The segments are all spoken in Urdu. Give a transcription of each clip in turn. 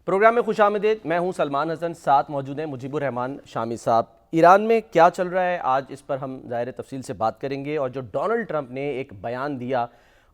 پروگرام میں خوش آمدید. میں ہوں سلمان حسن. ساتھ موجود ہیں مجیب الرحمان شامی صاحب. ایران میں کیا چل رہا ہے آج اس پر ہم ظاہر تفصیل سے بات کریں گے. اور جو ڈونلڈ ٹرمپ نے ایک بیان دیا،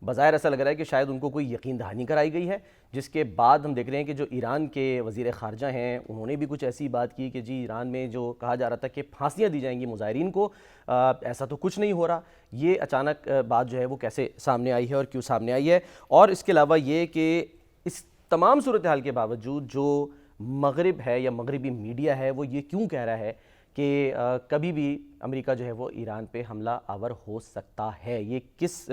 بظاہر ایسا لگ رہا ہے کہ شاید ان کو کوئی یقین دہانی کرائی گئی ہے، جس کے بعد ہم دیکھ رہے ہیں کہ جو ایران کے وزیر خارجہ ہیں انہوں نے بھی کچھ ایسی بات کی کہ جی ایران میں جو کہا جا رہا تھا کہ پھانسیاں دی جائیں گی مظاہرین کو، ایسا تو کچھ نہیں ہو رہا. یہ اچانک بات جو ہے وہ کیسے سامنے آئی ہے اور کیوں سامنے آئی ہے. اور اس کے علاوہ یہ کہ اس تمام صورتحال کے باوجود جو مغرب ہے یا مغربی میڈیا ہے وہ یہ کیوں کہہ رہا ہے کہ کبھی بھی امریکہ جو ہے وہ ایران پہ حملہ آور ہو سکتا ہے، یہ کس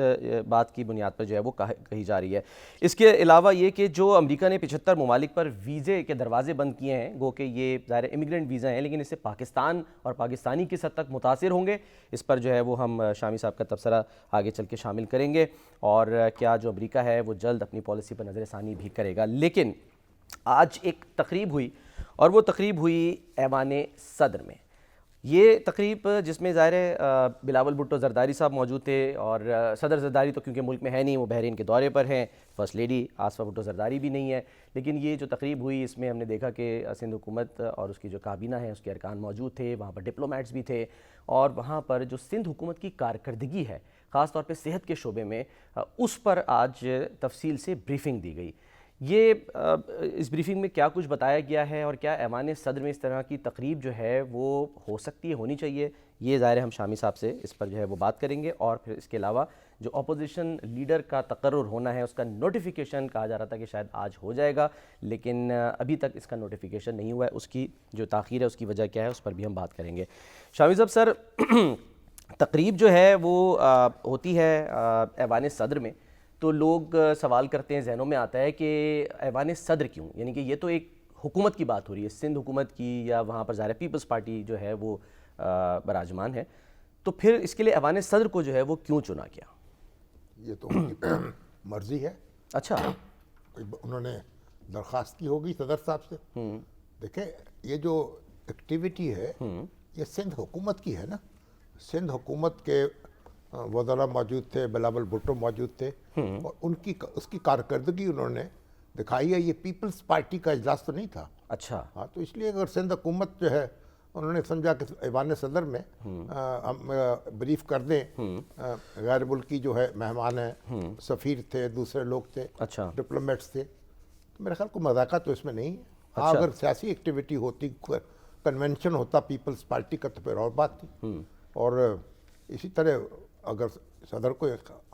بات کی بنیاد پر جو ہے وہ کہی جا رہی ہے. اس کے علاوہ یہ کہ جو امریکہ نے 75 ممالک پر ویزے کے دروازے بند کیے ہیں، گو کہ یہ ظاہر امیگرینٹ ویزا ہیں، لیکن اس سے پاکستان اور پاکستانی کس حد تک متاثر ہوں گے، اس پر جو ہے وہ ہم شامی صاحب کا تبصرہ آگے چل کے شامل کریں گے. اور کیا جو امریکہ ہے وہ جلد اپنی پالیسی پر نظر ثانی بھی کرے گا. لیکن آج ایک تقریب ہوئی اور وہ تقریب ہوئی ایوان صدر میں. یہ تقریب جس میں ظاہر بلاول بھٹو زرداری صاحب موجود تھے، اور صدر زرداری تو کیونکہ ملک میں ہے نہیں، وہ بحرین کے دورے پر ہیں، فرسٹ لیڈی آصفہ بھٹو زرداری بھی نہیں ہے. لیکن یہ جو تقریب ہوئی اس میں ہم نے دیکھا کہ سندھ حکومت اور اس کی جو کابینہ ہے اس کے ارکان موجود تھے، وہاں پر ڈپلومیٹس بھی تھے، اور وہاں پر جو سندھ حکومت کی کارکردگی ہے خاص طور پہ صحت کے شعبے میں، اس پر آج تفصیل سے بریفنگ دی گئی. یہ اس بریفنگ میں کیا کچھ بتایا گیا ہے اور کیا ایوان صدر میں اس طرح کی تقریب جو ہے وہ ہو سکتی ہے، ہونی چاہیے، یہ ظاہر ہم شامی صاحب سے اس پر جو ہے وہ بات کریں گے. اور پھر اس کے علاوہ جو اپوزیشن لیڈر کا تقرر ہونا ہے اس کا نوٹیفیکیشن کہا جا رہا تھا کہ شاید آج ہو جائے گا، لیکن ابھی تک اس کا نوٹیفیکیشن نہیں ہوا ہے. اس کی جو تاخیر ہے اس کی وجہ کیا ہے اس پر بھی ہم بات کریں گے. شامی صاحب سر، تقریب جو ہے وہ ہوتی ہے ایوان صدر میں، تو لوگ سوال کرتے ہیں، ذہنوں میں آتا ہے کہ ایوان صدر کیوں؟ یعنی کہ یہ تو ایک حکومت کی بات ہو رہی ہے، سندھ حکومت کی، یا وہاں پر ظاہر پیپلز پارٹی جو ہے وہ براجمان ہے، تو پھر اس کے لیے ایوان صدر کو جو ہے وہ کیوں چنا گیا؟ یہ تو ان کی مرضی ہے. اچھا، انہوں نے درخواست کی ہوگی صدر صاحب سے. دیکھیں یہ جو ایکٹیویٹی ہے یہ سندھ حکومت کی ہے نا. سندھ حکومت کے وزراء موجود تھے، بلاول بھٹو موجود تھے، اور اس کی کارکردگی انہوں نے دکھائی ہے. یہ پیپلز پارٹی کا اجلاس تو نہیں تھا. اچھا، ہاں، تو اس لیے اگر سندھ حکومت جو ہے انہوں نے سمجھا کہ ایوان صدر میں ہم بریف کر دیں، غیر ملکی جو ہے مہمان ہیں، سفیر تھے، دوسرے لوگ تھے، اچھا، ڈپلومیٹس تھے، تو میرے خیال کو مذاقہ تو اس میں نہیں ہے. ہاں، اگر سیاسی ایکٹیویٹی ہوتی، کنونشن ہوتا پیپلز پارٹی کا، تو پھر اور بات تھی. اور اسی طرح اگر صدر کو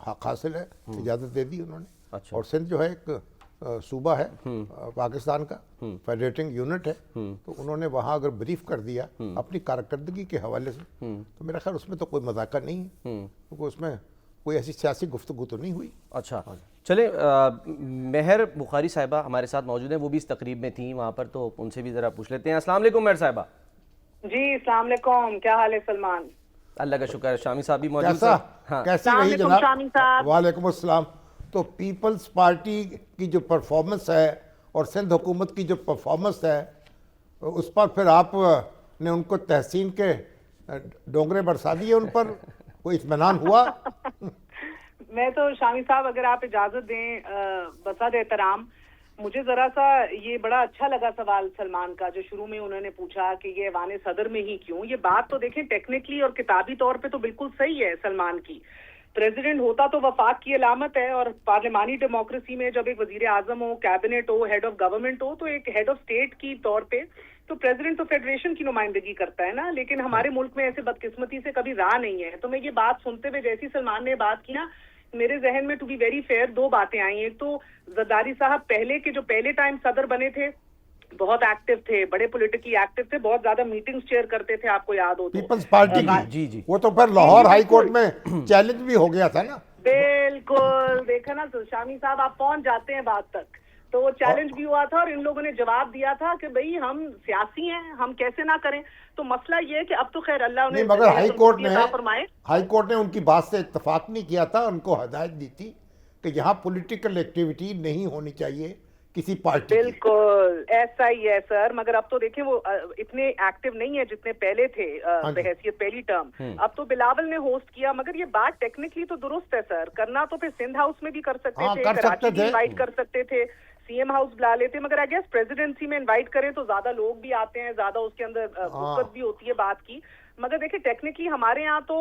حق حاصل ہے، اجازت دے دی انہوں نے. اور سندھ جو ہے ایک صوبہ ہے پاکستان کا، فیڈریٹنگ یونٹ ہے، تو انہوں نے وہاں اگر بریف کر دیا اپنی کارکردگی کے حوالے سے، تو میرا خیال اس میں تو کوئی مذاقہ نہیں ہے، کیونکہ اس میں کوئی ایسی سیاسی گفتگو تو نہیں ہوئی. اچھا، چلیں مہر بخاری صاحبہ ہمارے ساتھ موجود ہیں، وہ بھی اس تقریب میں تھیں وہاں پر، تو ان سے بھی ذرا پوچھ لیتے ہیں. السلام علیکم مہر صاحبہ. جی السلام علیکم، کیا حال ہے سلمان؟ اللہ کا شکر ہے. شامی صاحب بھی موجود کیسا ہیں. کیسی السلام رہی علیکم شامی جناب؟ صاحب. وعلیکم السلام. تو پیپلز پارٹی کی جو پرفارمنس ہے اور سندھ حکومت کی جو پرفارمنس ہے، اس پر پھر آپ نے ان کو تحسین کے ڈونگرے برسا دیے، ان پر کوئی اطمینان ہوا؟ میں تو شامی صاحب اگر آپ اجازت دیں بسد احترام، مجھے ذرا سا یہ بڑا اچھا لگا سوال سلمان کا، جو شروع میں انہوں نے پوچھا کہ یہ ایوان صدر میں ہی کیوں. یہ بات تو دیکھیں ٹیکنیکلی اور کتابی طور پہ تو بالکل صحیح ہے سلمان کی. پریزیڈنٹ ہوتا تو وفاق کی علامت ہے، اور پارلیمانی ڈیموکریسی میں جب ایک وزیر اعظم ہو، کیبنٹ ہو، ہیڈ آف گورنمنٹ ہو، تو ایک ہیڈ آف اسٹیٹ کی طور پہ تو پریزیڈنٹ تو فیڈریشن کی نمائندگی کرتا ہے نا. لیکن ہمارے ملک میں ایسے بدقسمتی سے کبھی رہا نہیں ہے. تو میں یہ بات سنتے ہوئے جیسی سلمان نے بات کی نا، میرے ذہن میں ٹو بی ویری فیئر دو باتیں آئی ہیں. ایک تو زرداری صاحب جو پہلے ٹائم صدر بنے تھے بہت ایکٹیو تھے، بڑے پولیٹیکلی ایکٹیو تھے، بہت زیادہ میٹنگز چیئر کرتے تھے، آپ کو یاد ہو تو. پیپلز پارٹی جی جی، وہ تو پھر لاہور ہائی کورٹ میں چیلنج بھی ہو گیا تھا نا. بالکل، دیکھا نا شامی صاحب، آپ پہنچ جاتے ہیں بات تک. تو وہ چیلنج بھی ہوا تھا اور ان لوگوں نے جواب دیا تھا کہ بھئی ہم سیاسی ہیں، ہم کیسے نہ کریں. تو مسئلہ یہ ہے کہ اب تو خیر اللہ نہیں، مگر ہائی کورٹ نے ان کی بات سے اتفاق نہیں کیا تھا. ان کو ہدایت دی تھی کہ یہاں پولیٹیکل ایکٹیویٹی نہیں ہونی چاہیے کسی پارٹی. بالکل ایسا ہی ہے سر، مگر اب تو دیکھیں وہ اتنے ایکٹیو نہیں ہے جتنے پہلے تھے بحیثیت پہلی ٹرم. اب تو بلاول نے ہوسٹ کیا، مگر یہ بات ٹیکنیکلی تو درست ہے سر. کرنا تو پھر سندھ ہاؤس میں بھی کر سکتے تھے، کراچی بھی انوائٹ کر سکتے تھے. سی ایم ہاؤس بلا لیتے, مگر آئی گیس پریزیڈنسی میں انوائٹ کریں تو زیادہ لوگ بھی آتے ہیں, زیادہ اس کے اندر فرصت بھی ہوتی ہے بات کی. مگر دیکھیں ٹیکنیکلی ہمارے یہاں تو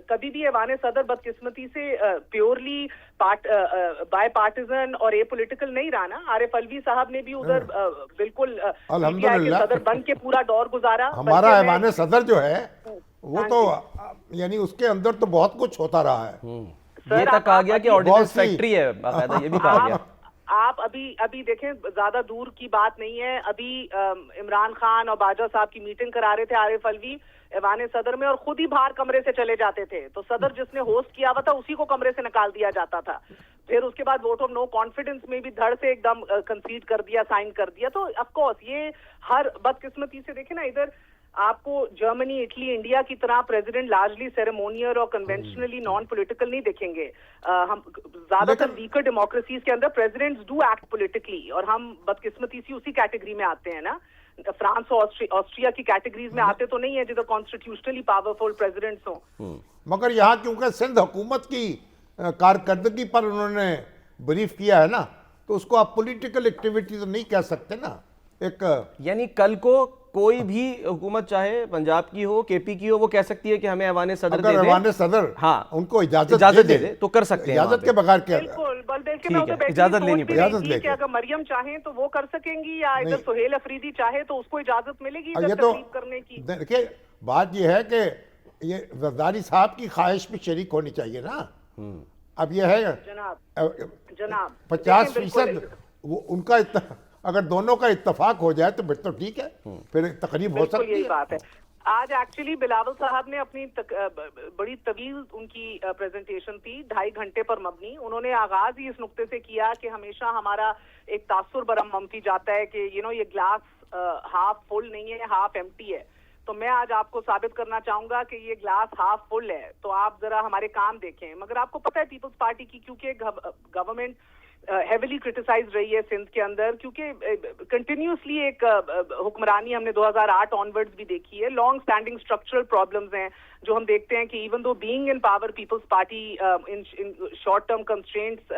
کبھی بھی ایوان صدر بدقسمتی سے پیورلی بائی پارٹیزن اور اے پولیٹیکل نہیں رہا نا. عارف الوی صاحب نے بھی ادھر بالکل الحمدللہ صدر بن کے پورا دور گزارا. ہمارا ایوان صدر جو ہے وہ تو یعنی اس کے اندر تو بہت کچھ ہوتا رہا ہے. یہ تک آ گیا کہ آرڈیننس فیکٹری ہے باقاعدہ, یہ بھی کہا گیا. آپ ابھی دیکھیں زیادہ دور کی بات نہیں ہے, ابھی عمران خان اور باجوہ صاحب کی میٹنگ کرا رہے تھے عارف الوی ایوان صدر میں, اور خود ہی باہر کمرے سے چلے جاتے تھے. تو صدر جس نے ہوسٹ کیا ہوا تھا اسی کو کمرے سے نکال دیا جاتا تھا. پھر اس کے بعد ووٹ آف نو کانفیڈنس میں بھی دھڑ سے ایک دم کنسیڈ کر دیا, سائن کر دیا. تو آف کورس یہ ہر بدقسمتی سے دیکھیں نا, ادھر آپ کو جرمنی, اٹلی, انڈیا کی طرح پریزیڈنٹ لارجلی سیریمونیل اور کنونشنلی نان پولیٹیکل نہیں دیکھیں گے. ہم زیادہ تر ویکر ڈیموکریسیز کے اندر پریزیڈنٹس ڈو ایکٹ پولیٹیکلی, اور ہم بدقسمتی سے اسی کیٹیگری میں آتے ہیں نا. فرانس اور آسٹریا کی کیٹیگریز میں آتے تو نہیں ہے جدھر کانسٹیٹیوشنلی پاورفل پریزیڈنٹس ہوں. مگر یہاں کیونکہ سندھ حکومت کی کارکردگی پر انہوں نے بریف کیا ہے نا, تو اس کو آپ پولیٹیکل ایکٹیویٹی تو نہیں کہہ سکتے نا. ایک یعنی کل کو کوئی بھی حکومت چاہے پنجاب کی ہو, کے پی کی ہو, وہ کہہ سکتی ہے کہ ہمیں ایوان صدر دے دے. اگر ایوان صدر ہاں ان کو اجازت دے دے تو کر سکتے ہیں. اجازت کے بغیر کیا, بالکل بلکہ میں ادھر اجازت لینی بیٹھی پڑے سوچ بھی رہی تھی کہ اگر مریم چاہیں تو وہ کر سکیں گی, یا ادھر سہیل افریدی چاہے تو اس کو اجازت ملے گی ادھر تقریب کرنے کی. دیکھیں بات یہ ہے کہ یہ زرداری صاحب کی خواہش بھی شریک ہونی چاہیے نا. اب یہ ہے جناب 50% ان کا اگر دونوں کا اتفاق ہو جائے تو پھر تو ٹھیک ہے, پھر تقریب ہو سکتی ہے. یہی بات ہے. آج ایکچولی بلاول صاحب نے اپنی بڑی طویل ان کی پریزنٹیشن تھی, 2.5 گھنٹے پر مبنی. انہوں نے آغاز ہی اس نقطے سے کیا کہ ہمیشہ ہمارا ایک تاثر برہم منفی جاتا ہے کہ یہ گلاس ہاف فل نہیں ہے, ہاف ایمٹی ہے. تو میں آج آپ کو ثابت کرنا چاہوں گا کہ یہ گلاس ہاف فل ہے. تو آپ ذرا ہمارے کام دیکھیں. مگر آپ کو پتہ ہے پیپلز پارٹی کی کیونکہ گورنمنٹ ہیویلی کرٹیسائز رہی ہے سندھ کے اندر, کیونکہ کنٹینیوسلی ایک حکمرانی ہم نے 2008 آنورڈز بھی دیکھی ہے. لانگ اسٹینڈنگ اسٹرکچرل پرابلمز ہیں جو ہم دیکھتے ہیں کہ even though being in power Peoples Party in short term constraints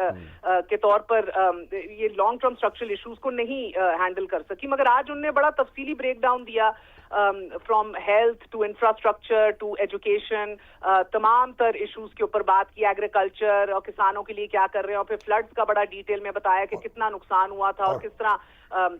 کے طور پر یہ لانگ ٹرم اسٹرکچرل ایشوز کو نہیں ہینڈل کر سکی. مگر آج انہوں نے بڑا تفصیلی بریک ڈاؤن دیا, from health to infrastructure to education, تمام تر ایشوز کے اوپر بات کی. ایگریکلچر اور کسانوں کے لیے کیا کر رہے ہیں, اور پھر فلڈز کا بڑا ڈیٹیل میں بتایا کہ کتنا نقصان ہوا تھا اور کس طرح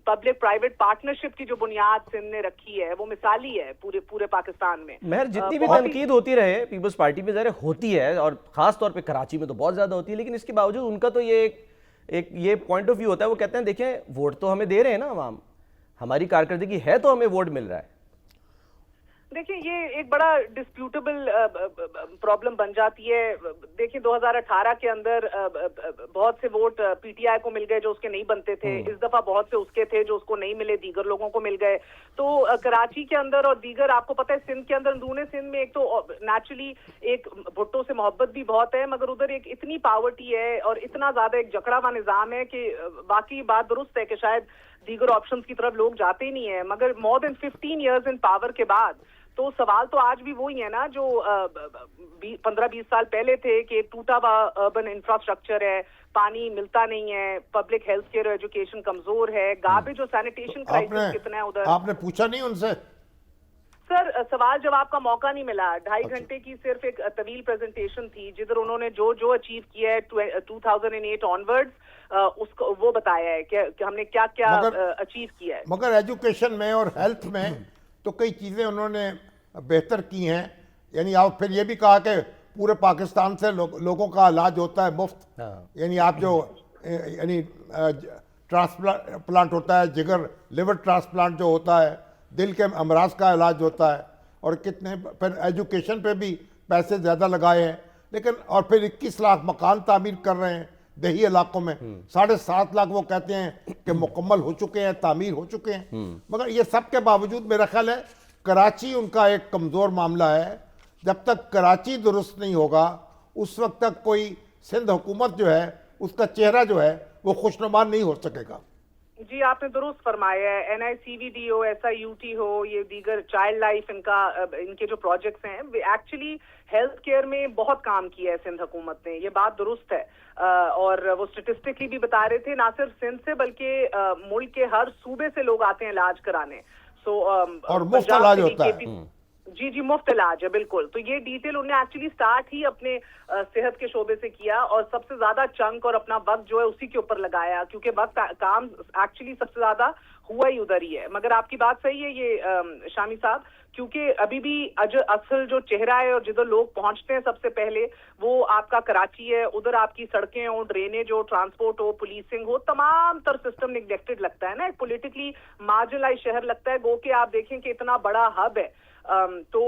پبلک پرائیویٹ پارٹنرشپ کی جو بنیاد سندھ نے رکھی ہے وہ مثالی ہے پورے پاکستان میں. مہر جتنی بھی تنقید ہوتی رہے پیپلز پارٹی پہ ظاہر ہوتی ہے, اور خاص طور پہ کراچی میں تو بہت زیادہ ہوتی ہے, لیکن اس کے باوجود ان کا تو یہ پوائنٹ آف ویو ہوتا ہے. وہ کہتے ہیں دیکھیں ووٹ تو ہمیں دے رہے ہیں نا عوام, ہماری کارکردگی ہے تو ہمیں ووٹ مل رہا ہے. دیکھیں یہ ایک بڑا ڈسپیوٹیبل پرابلم بن جاتی ہے. دیکھیں 2018 کے اندر بہت سے ووٹ پی ٹی آئی کو مل گئے جو اس کے نہیں بنتے تھے. اس دفعہ بہت سے اس کے تھے جو اس کو نہیں ملے, دیگر لوگوں کو مل گئے. تو کراچی کے اندر اور دیگر آپ کو پتہ ہے سندھ کے اندر, اندرون سندھ میں ایک تو نیچرلی ایک بھٹو سے محبت بھی بہت ہے, مگر ادھر ایک اتنی پاورٹی ہے اور اتنا زیادہ ایک جکڑا ہوا نظام ہے کہ واقعی بات درست ہے کہ شاید دیگر آپشنز کی طرف لوگ جاتے ہی نہیں ہیں. مگر مور دین 15 ایئرز ان پاور کے بعد تو سوال تو آج بھی وہی ہے نا جو 15-20 سال پہلے تھے کہ ٹوٹا ہوا اربن انفراسٹرکچر ہے, پانی ملتا نہیں ہے, پبلک ہیلتھ کیئر اور ایجوکیشن کمزور ہے, گاربیج اور سینیٹیشن کرائسس کتنا ہے ادھر. آپ نے پوچھا نہیں ان سے سر؟ سوال جواب کا موقع نہیں ملا. 2.5 گھنٹے کی صرف ایک طویل پریزنٹیشن تھی جدھر انہوں نے جو اچیو کیا ہے 2008 آنورڈز اس کو وہ بتایا ہے کہ ہم نے کیا کیا اچیو کیا ہے. مگر ایجوکیشن میں اور ہیلتھ میں تو کئی چیزیں انہوں نے بہتر کی ہیں. یعنی آپ پھر یہ بھی کہا کہ پورے پاکستان سے لوگوں کا علاج ہوتا ہے مفت. یعنی آپ جو یعنی ٹرانسپلانٹ ہوتا ہے, جگر لیور ٹرانسپلانٹ جو ہوتا ہے, دل کے امراض کا علاج ہوتا ہے, اور کتنے پھر ایجوکیشن پہ بھی پیسے زیادہ لگائے ہیں. لیکن اور پھر 21 لاکھ مکان تعمیر کر رہے ہیں دیہی علاقوں میں, 7.5 لاکھ وہ کہتے ہیں کہ مکمل ہو چکے ہیں, تعمیر ہو چکے ہیں. مگر یہ سب کے باوجود میرا خیال ہے کراچی ان کا ایک کمزور معاملہ ہے. جب تک کراچی درست نہیں ہوگا اس وقت تک کوئی سندھ حکومت جو ہے اس کا چہرہ جو ہے وہ خوشنما نہیں ہو سکے گا. جی آپ نے درست فرمایا ہے. NICVD ہو, SIUT ہو, یہ دیگر چائلڈ لائف ان کے جو پروجیکٹس ہیں ایکچولی ہیلتھ کیئر میں بہت کام کیا ہے سندھ حکومت نے, یہ بات درست ہے. اور وہ اسٹیٹسٹکلی بھی بتا رہے تھے, نہ صرف سندھ سے بلکہ ملک کے ہر صوبے سے لوگ آتے ہیں علاج کرانے. اور مفت علاج ہوتا ہے. جی مفت علاج ہے بالکل. تو یہ ڈیٹیل انہوں نے ایکچولی سٹارٹ ہی اپنے صحت کے شعبے سے کیا, اور سب سے زیادہ چنک اور اپنا وقت جو ہے اسی کے اوپر لگایا, کیونکہ وقت کام ایکچولی سب سے زیادہ ہوا ہی ادھر ہی ہے. مگر آپ کی بات صحیح ہے یہ شامی صاحب, کیونکہ ابھی بھی اصل جو چہرہ ہے اور جدھر لوگ پہنچتے ہیں سب سے پہلے وہ آپ کا کراچی ہے. ادھر آپ کی سڑکیں ہو, ڈرینیج ہو, ٹرانسپورٹ ہو, پولیسنگ ہو, تمام تر سسٹم نیگلیکٹڈ لگتا ہے نا, ایک پولیٹیکلی مارجنلائز شہر لگتا ہے. گو کہ آپ دیکھیں کہ اتنا بڑا ہب ہے, تو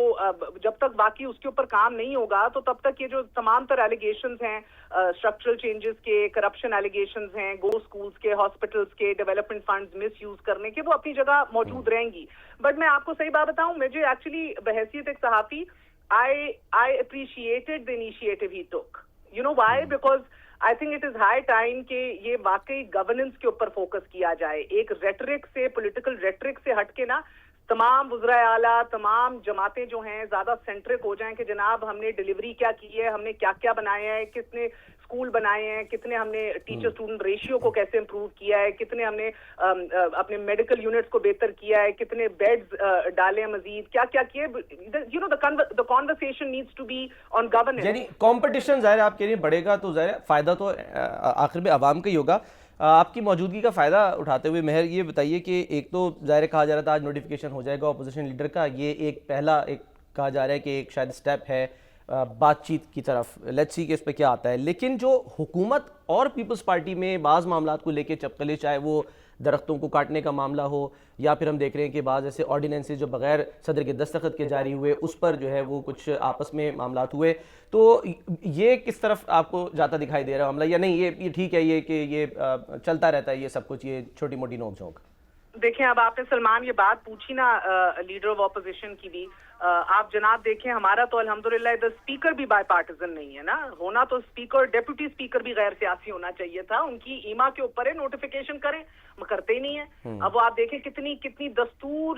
جب تک باقی اس کے اوپر کام نہیں ہوگا تو تب تک یہ جو تمام تر ایلیگیشنز ہیں اسٹرکچرل چینجز کے, کرپشن ایلیگیشنز ہیں, گو اسکولز کے, ہاسپٹلز کے, ڈیولپمنٹ فنڈز مس یوز کرنے کے, وہ اپنی جگہ موجود رہیں گی. بٹ میں آپ کو صحیح بات بتاؤں, مجھے ایکچولی بحیثیت ایک صحافی I appreciated the initiative he took. You know why? Because I think it is high time کہ یہ واقعی گورننس کے اوپر فوکس کیا جائے. ایک ریٹرک سے, پولیٹیکل ریٹرک سے ہٹ کے نا تمام وزرائے اعلیٰ, تمام جماعتیں جو ہیں زیادہ سینٹرک ہو جائیں کہ جناب ہم نے ڈیلیوری کیا کی ہے, ہم نے کیا کیا بنایا ہے, کتنے اسکول بنائے ہیں, کتنے ہم نے ٹیچر اسٹوڈنٹ ریشیو کو کیسے امپروو کیا ہے, کتنے ہم نے اپنے میڈیکل یونٹس کو بہتر کیا ہے, کتنے بیڈز ڈالے ہیں مزید, کیا کیا کیے. You know the conversation needs to be on governance. یعنی کمپٹیشن ظاہر آپ کہہ رہے ہیں بڑھے گا تو ظاہر فائدہ تو آخر میں عوام کا ہی ہوگا. آپ کی موجودگی کا فائدہ اٹھاتے ہوئے مہر یہ بتائیے کہ ایک تو ظاہر کہا جا رہا تھا آج نوٹیفیکیشن ہو جائے گا اپوزیشن لیڈر کا, یہ ایک پہلا ایک کہا جا رہا ہے کہ ایک شاید سٹیپ ہے بات چیت کی طرف, لیٹس سی کہ اس پہ کیا آتا ہے. لیکن جو حکومت اور پیپلز پارٹی میں بعض معاملات کو لے کے چپکلے, چاہے وہ درختوں کو کاٹنے کا معاملہ ہو یا پھر ہم دیکھ رہے ہیں کہ بعض ایسے آرڈیننسز جو بغیر صدر کے دستخط کے جاری ہوئے اس پر جو ہے وہ کچھ آپس میں معاملات ہوئے, تو یہ کس طرف آپ کو جاتا دکھائی دے رہا معاملہ, یا نہیں یہ ٹھیک ہے یہ کہ یہ چلتا رہتا ہے یہ سب کچھ, یہ چھوٹی موٹی نوک جھونک؟ دیکھیں اب آپ نے سلمان یہ بات پوچھی نا لیڈر آف اپوزیشن کی بھی, آپ جناب دیکھیں ہمارا تو الحمدللہ ادھر اسپیکر بھی بائی پارٹیزن نہیں ہے نا, ہونا تو اسپیکر, ڈیپوٹی اسپیکر بھی غیر سیاسی ہونا چاہیے تھا. ان کی ایما کے اوپر ہے نوٹیفیکیشن کریں, کرتے ہی نہیں ہے. اب وہ آپ دیکھیں کتنی دستور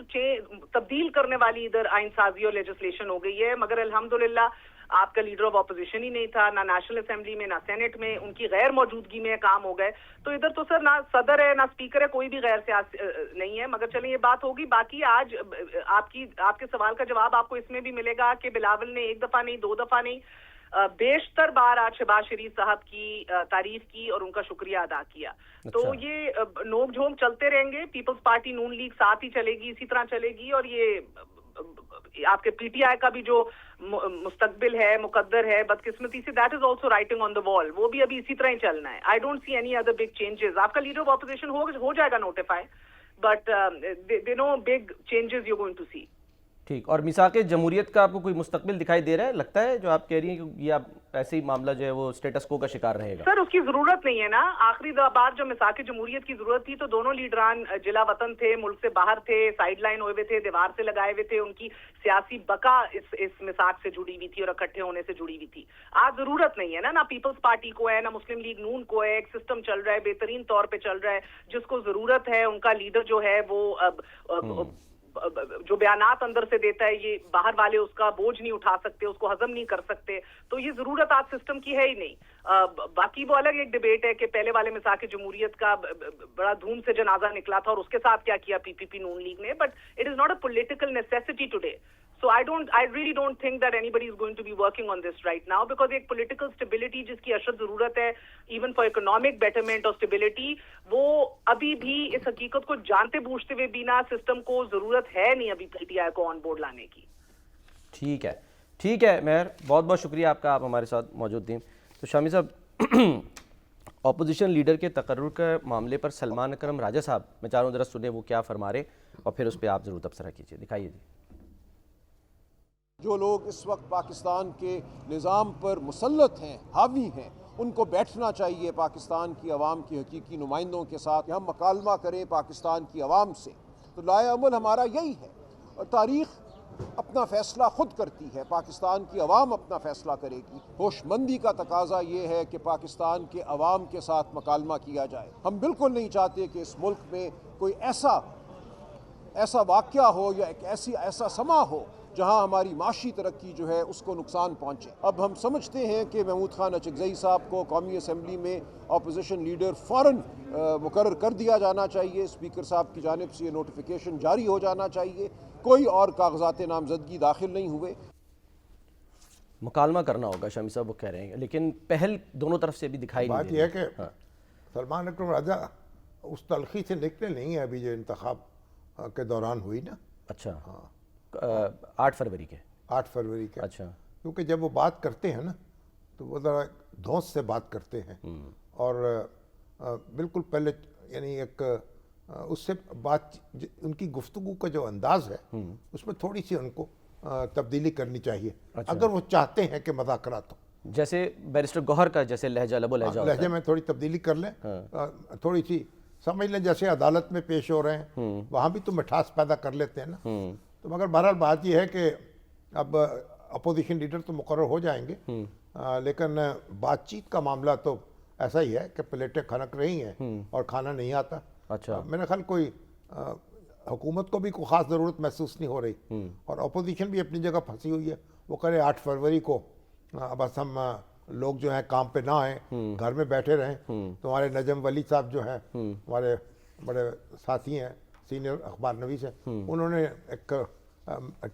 تبدیل کرنے والی ادھر آئین سازی اور لیجسلیشن ہو گئی ہے, مگر الحمدللہ آپ کا لیڈر آف اپوزیشن ہی نہیں تھا, نہ نیشنل اسمبلی میں, نہ سینٹ میں, ان کی غیر موجودگی میں کام ہو گئے. تو ادھر تو سر نہ صدر ہے نہ اسپیکر ہے, کوئی بھی غیر سیاسی نہیں ہے. مگر چلیں یہ بات ہوگی. باقی آج آپ کے سوال کا جواب آپ کو اس میں بھی ملے گا کہ بلاول نے ایک دفعہ نہیں, دو دفعہ نہیں, بیشتر بار آج شہباز شریف صاحب کی تعریف کی اور ان کا شکریہ ادا کیا. تو یہ نوک جھونک چلتے رہیں گے. پیپلز پارٹی نون لیگ ساتھ ہی چلے گی, اسی طرح چلے گی. اور یہ آپ کے پی ٹی آئی کا بھی جو مستقبل ہے, مقدر ہے, بدقسمتی سے that is also writing on the wall, وہ بھی ابھی اسی طرح ہی چلنا ہے. I don't see any other big changes. آپ کا لیڈر آف اپوزیشن ہو جائے گا notify, but they no big changes you going to see. ٹھیک. اور میثاق جمہوریت کا آپ کو کوئی مستقبل دکھائی دے رہا ہے, لگتا ہے جو آپ کہہ رہی ہیں کہ یہ ایسے ہی معاملہ جو ہے وہ اسٹیٹس کو کا شکار رہے گا؟ سر اس کی ضرورت نہیں ہے نا. آخری بار جو میثاق جمہوریت کی ضرورت تھی تو دونوں لیڈران جلا وطن تھے, ملک سے باہر تھے, سائیڈ لائن ہوئے ہوئے تھے, دیوار سے لگائے ہوئے تھے. ان کی سیاسی بقا اس میثاق سے جڑی ہوئی تھی اور اکٹھے ہونے سے جڑی ہوئی تھی. آج ضرورت نہیں ہے نا, نہ پیپلز پارٹی کو ہے, نہ مسلم لیگ نون کو ہے. ایک سسٹم چل رہا ہے, بہترین طور پہ چل رہا ہے. جس کو ضرورت ہے ان کا لیڈر جو ہے وہ جو بیانات اندر سے دیتا ہے, یہ باہر والے اس کا بوجھ نہیں اٹھا سکتے, اس کو ہضم نہیں کر سکتے. تو یہ ضرورت آج سسٹم کی ہے ہی نہیں. باقی وہ الگ ایک ڈیبیٹ ہے کہ پہلے والے میثاق جمہوریت کا بڑا دھوم سے جنازہ نکلا تھا اور اس کے ساتھ کیا پی پی پی نون لیگ نے, but it is not a political necessity today. So I really don't think that anybody is going to be working on this right now, because ایک political stability جس کی اشد ضرورت ہے even for economic betterment اور stability, وہ ابھی بھی اس حقیقت کو جانتے بوجھتے ہوئے بھی نا سسٹم کو ضرورت ہے نہیں ابھی پی ٹی آئی کو آن بورڈ لانے کی. ٹھیک ہے مہر, بہت بہت شکریہ آپ کا, آپ ہمارے ساتھ موجود تھیں. تو شامی صاحب, اپوزیشن لیڈر کے تقرر کے معاملے پر سلمان اکرم راجہ صاحب, میں چاہ رہا ہوں ذرا سنیں وہ کیا فرما رہے اور پھر اس پہ آپ ضرور تبصرہ کیجیے. دکھائیے جی. جو لوگ اس وقت پاکستان کے نظام پر مسلط ہیں, حاوی ہیں, ان کو بیٹھنا چاہیے پاکستان کی عوام کی حقیقی نمائندوں کے ساتھ کہ ہم مکالمہ کریں پاکستان کی عوام سے. تو لائے عمل ہمارا یہی ہے, اور تاریخ اپنا فیصلہ خود کرتی ہے، پاکستان کی عوام اپنا فیصلہ کرے گی۔ ہوش مندی کا تقاضا یہ ہے کہ پاکستان کے عوام کے ساتھ مکالمہ کیا جائے۔ ہم بالکل نہیں چاہتے کہ اس ملک میں کوئی ایسا واقعہ ہو یا ایک ایسا سما ہو جہاں ہماری معاشی ترقی جو ہے اس کو نقصان پہنچے۔ اب ہم سمجھتے ہیں کہ محمود خان اچکزئی صاحب کو قومی اسمبلی میں اپوزیشن لیڈر فوراً مقرر کر دیا جانا چاہیے، اسپیکر صاحب کی جانب سے یہ نوٹیفیکیشن جاری ہو جانا چاہیے، کوئی اور کاغذات نامزدگی داخل نہیں ہوئے۔ مکالمہ کرنا ہوگا شامی صاحب وہ کہہ رہے ہیں، لیکن پہل دونوں طرف سے بھی دکھائی نہیں بات یہ ہے کہ سلمان اکرم راجہ اس تلخی سے نکلے نہیں ہے ابھی جو انتخاب کے دوران ہوئی نا۔ اچھا 8 فروری کے 8 فروری کے، اچھا، کیونکہ جب وہ بات کرتے ہیں نا تو وہ ذرا دھونس سے بات کرتے ہیں، اور بالکل پہلے یعنی ایک اس سے بات ان کی گفتگو کا جو انداز ہے اس میں تھوڑی سی ان کو تبدیلی کرنی چاہیے اگر وہ چاہتے ہیں کہ مذاکرات ہو۔ جیسے بیرسٹر گوہر کا جیسے لہجہ لب و لہجہ ہوتا لہجے میں تھوڑی تبدیلی کر لیں، تھوڑی سی سمجھ لیں جیسے عدالت میں پیش ہو رہے ہیں وہاں بھی تو مٹھاس پیدا کر لیتے ہیں نا۔ تو مگر بہرحال بات یہ ہے کہ اب اپوزیشن لیڈر تو مقرر ہو جائیں گے، لیکن بات چیت کا معاملہ تو ایسا ہی ہے کہ پلیٹیں کھنک رہی ہیں اور کھانا نہیں آتا۔ اچھا، میرے خیال کوئی حکومت کو بھی کوئی خاص ضرورت محسوس نہیں ہو رہی، اور اپوزیشن بھی اپنی جگہ پھنسی ہوئی ہے۔ وہ کرے 8 فروری کو بس ہم لوگ جو ہیں کام پہ نہ آئیں، گھر میں بیٹھے رہیں۔ تمہارے نجم ولی صاحب جو ہیں ہمارے بڑے ساتھی ہیں، سینئر اخبار نویس ہیں، انہوں نے ایک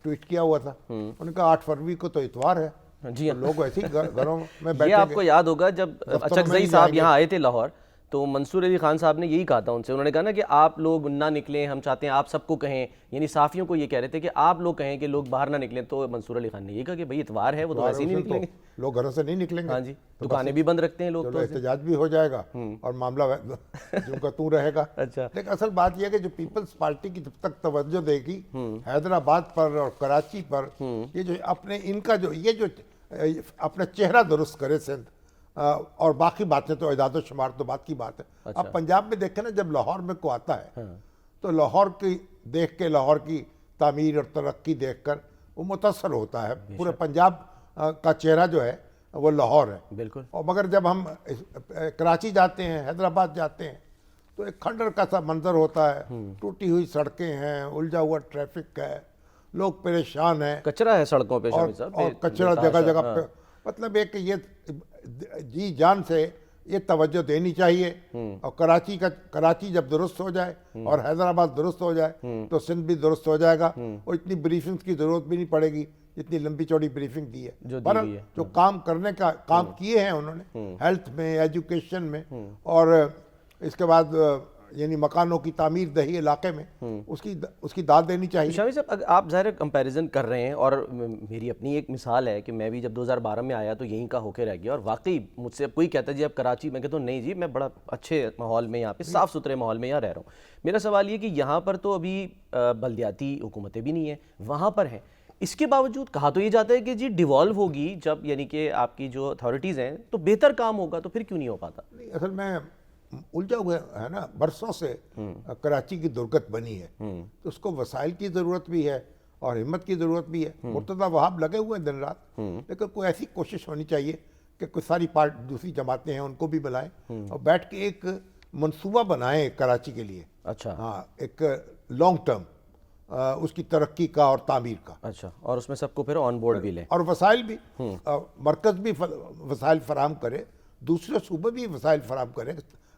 ٹویٹ کیا ہوا تھا، انہوں نے کہا 8 فروری کو تو اتوار ہے، جی لوگ ایسے ہی گھروں میں یہ بیٹھیں آپ گے۔ کو یاد ہوگا جب اچکزئی صاحب یہاں آئے تھے لاہور تو منصور علی خان صاحب نے یہی کہا تھا ان سے، انہوں نے کہا نا کہ آپ لوگ نہ نکلیں، ہم چاہتے ہیں آپ سب کو کہیں، یعنی صحافیوں کو یہ کہہ رہے تھے کہ آپ لوگ کہیں کہ لوگ باہر نہ نکلیں، تو منصور علی خان نے یہ کہا کہ بھئی اتوار ہے، وہ تو ایسے ہی نہیں نکلیں گے، لوگ گھروں سے نہیں نکلیں گے، ہاں جی، دکانیں بھی بند رکھتے ہیں لوگ تو۔ احتجاج بھی ہو جائے گا اور معاملہ جو کا تو رہے گا۔ اچھا، لیکن اصل بات یہ ہے کہ جو پیپلز پارٹی کی جب تک توجہ دے گی حیدرآباد پر اور کراچی پر، یہ جو اپنے ان کا جو یہ جو اپنا چہرہ درست کرے سندھ، اور باقی باتیں تو اعداد و شمار تو بات کی بات ہے۔ اب پنجاب میں دیکھیں نا، جب لاہور میں کو آتا ہے تو لاہور کی دیکھ کے، لاہور کی تعمیر اور ترقی دیکھ کر وہ متاثر ہوتا ہے، پورے پنجاب کا چہرہ جو ہے وہ لاہور ہے بالکل۔ اور مگر جب ہم کراچی جاتے ہیں، حیدرآباد جاتے ہیں تو ایک کھنڈر کا سا منظر ہوتا ہے، ٹوٹی ہوئی سڑکیں ہیں، الجھا ہوا ٹریفک ہے، لوگ پریشان ہیں، کچرا ہے سڑکوں پہ شامی صاحب، اور کچرا جگہ جگہ پہ۔ مطلب ہے کہ یہ جی جان سے یہ توجہ دینی چاہیے، اور کراچی جب درست ہو جائے اور حیدرآباد درست ہو جائے تو سندھ بھی درست ہو جائے گا، اور اتنی بریفنگز کی ضرورت بھی نہیں پڑے گی جتنی لمبی چوڑی بریفنگ دی ہے۔ پر جو کام کرنے کا کام کیے ہیں انہوں نے ہیلتھ میں، ایجوکیشن میں، اور اس کے بعد یعنی مکانوں کی تعمیر دہی علاقے میں، اس کی داد دینی چاہیے۔ شامی صاحب آپ ظاہر کمپیریزن کر رہے ہیں، اور میری اپنی ایک مثال ہے کہ میں بھی جب 2012 میں آیا تو یہیں کا ہو کے رہ گیا، اور واقعی مجھ سے اب کوئی کہتا ہے جی اب کراچی، میں کہتا ہوں نہیں جی میں بڑا اچھے ماحول میں، یہاں پہ صاف ستھرے ماحول میں یہاں رہ رہا ہوں۔ میرا سوال یہ کہ یہاں پر تو ابھی بلدیاتی حکومتیں بھی نہیں ہیں، وہاں پر ہیں، اس کے باوجود کہا تو یہ جاتا ہے کہ جی ڈیوالو ہوگی جب، یعنی کہ آپ کی جو اتھارٹیز ہیں تو بہتر کام ہوگا، تو پھر کیوں نہیں ہو پاتا؟ اصل میں الجھا ہوا ہے نا، برسوں سے کراچی کی درگت بنی ہے، تو اس کو وسائل کی ضرورت بھی ہے اور ہمت کی ضرورت بھی ہے۔ مرتضیٰ وہاب لگے ہوئے ہیں دن رات، لیکن کوئی ایسی کوشش ہونی چاہیے کہ کوئی ساری دوسری جماعتیں ہیں ان کو بھی بلائیں اور بیٹھ کے ایک منصوبہ بنائیں کراچی کے لیے۔ اچھا، ہاں، ایک لانگ ٹرم اس کی ترقی کا اور تعمیر کا۔ اچھا، اور اس میں سب کو پھر آن بورڈ بھی لیں، اور وسائل بھی، مرکز بھی وسائل فراہم کرے، دوسرے صوبے بھی وسائل فراہم کرے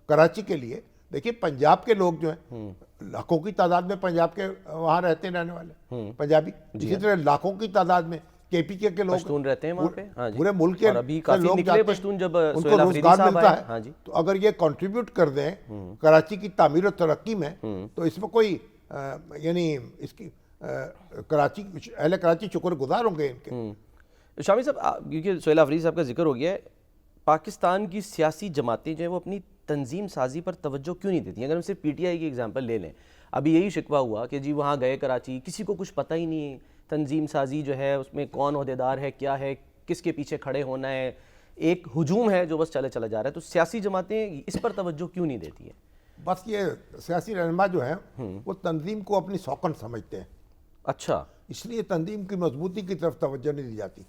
کراچی کے لیے۔ دیکھیے پنجاب کے لوگ جو ہیں لاکھوں کی تعداد میں پنجاب کے وہاں رہتے ہیں، رہنے والے پنجابی، اسی طرح لاکھوں کی تعداد میں کے پی کے لوگ پشتون رہتے ہیں وہاں پہ، پورے ملک کے لوگ نکلے پشتون جب ان کو روزگار ملتا ہے۔ ہاں جی، تو اگر یہ کنٹریبیوٹ کر دیں کراچی کی تعمیر و ترقی میں تو اس میں کوئی یعنی اس کی کراچی، اہل کراچی شکر گزار ہوں گے ان کے۔ شامی صاحب کیونکہ سہیل آفریدی صاحب کا ذکر ہو گیا ہے، پاکستان کی سیاسی جماعتیں جو ہیں وہ اپنی تنظیم سازی پر توجہ کیوں نہیں دیتی ہیں؟ اگر ہم صرف پی ٹی آئی کی ایگزامپل لے لیں، ابھی یہی شکوہ ہوا کہ جی وہاں گئے کراچی، کسی کو کچھ پتہ ہی نہیں ہے تنظیم سازی جو ہے اس میں کون عہدیدار ہے، کیا ہے، کس کے پیچھے کھڑے ہونا ہے، ایک ہجوم ہے جو بس چلا جا رہا ہے۔ تو سیاسی جماعتیں اس پر توجہ کیوں نہیں دیتی ہیں؟ بس یہ سیاسی رہنما جو ہیں وہ تنظیم کو اپنی سوکن سمجھتے ہیں۔ اچھا، اس لیے تنظیم کی مضبوطی کی طرف توجہ نہیں دی جاتی.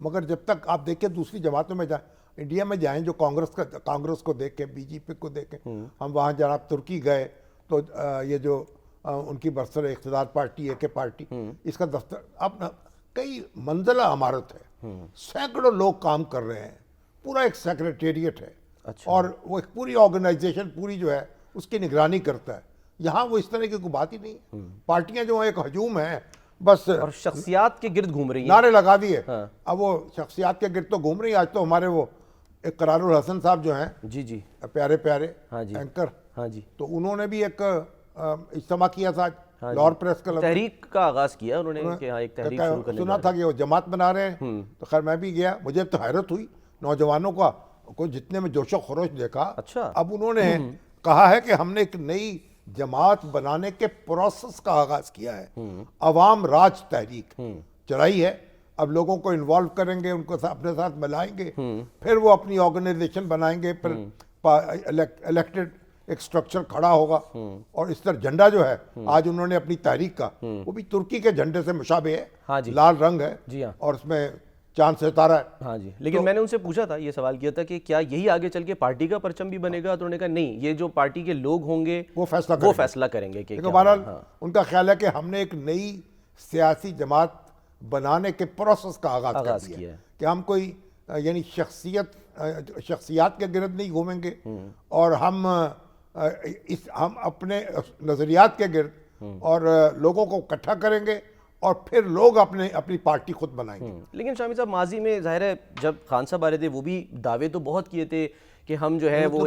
مگر جب تک آپ دیکھیں دوسری جماعتوں میں جائیں, انڈیا میں جائیں, جو کانگریس کو دیکھیں, بی جے پی کو دیکھیں, ہم وہاں جناب ترکی گئے تو یہ جو ان کی برسر اقتدار پارٹی ہے کہ پارٹی, اس کا دفتر اپنا کئی منزلہ عمارت ہے, سینکڑوں لوگ کام کر رہے ہیں, پورا ایک سیکریٹریٹ ہے, اور وہ ایک پوری آرگنائزیشن پوری جو ہے اس کی نگرانی کرتا ہے. یہاں وہ اس طرح کی کوئی بات ہی نہیں ہے. پارٹیاں جو ایک ہجوم ہے, بس اور شخصیات کے گرد گھوم رہی ہیں, نعرے لگا دیے. اب وہ شخصیات کے گرد تو گھوم رہی ہیں. آج تو ہمارے وہ اقرار الحسن صاحب جو ہیں, جی پیارے اینکر, تو انہوں نے بھی ایک اجتماع کیا تھا لاہور پریس کلب, تحریک کا آغاز کیا انہوں نے کہ ایک تحریک شروع کرنے سنا تھا کہ وہ جماعت بنا رہے ہیں. تو خیر میں بھی گیا, مجھے تو حیرت ہوئی نوجوانوں کا کو جتنے میں جوش و خروش دیکھا. اب انہوں نے کہا ہے کہ ہم نے ایک نئی جماعت بنانے کے پروسیس کا آغاز کیا ہے, عوام راج تحریک چلائی ہے. اب لوگوں کو انوالو کریں گے, ان کو اپنے ساتھ ملائیں گے, پھر وہ اپنی آرگنائزیشن بنائیں گے, پھر الیکٹڈ ایک سٹرکچر کھڑا ہوگا. اور اس طرح جھنڈا جو ہے آج انہوں نے اپنی تحریک کا, وہ بھی ترکی کے جھنڈے سے مشابہ ہے, لال رنگ ہے اور اس میں چاند ستارہ ہے. ہاں جی, لیکن میں نے ان سے پوچھا تھا, یہ سوال کیا تھا کہ کیا یہی آگے چل کے پارٹی کا پرچم بھی بنے گا, تو انہوں نے کہا نہیں, یہ جو پارٹی کے لوگ ہوں گے وہ فیصلہ کریں گے. کہ بہرحال ان کا خیال ہے کہ ہم نے ایک نئی سیاسی جماعت بنانے کے پروسیس کا آغاز کر دیا ہے, کہ ہم کوئی یعنی شخصیات کے گرد نہیں گھومیں گے, اور ہم اپنے نظریات کے گرد اور لوگوں کو اکٹھا کریں گے, اور پھر لوگ اپنی پارٹی خود بنائیں گے. لیکن شامی صاحب ماضی میں ظاہر ہے جب خان صاحب آ رہے تھے وہ بھی دعوے تو بہت کیے تھے کہ ہم جو ہے وہ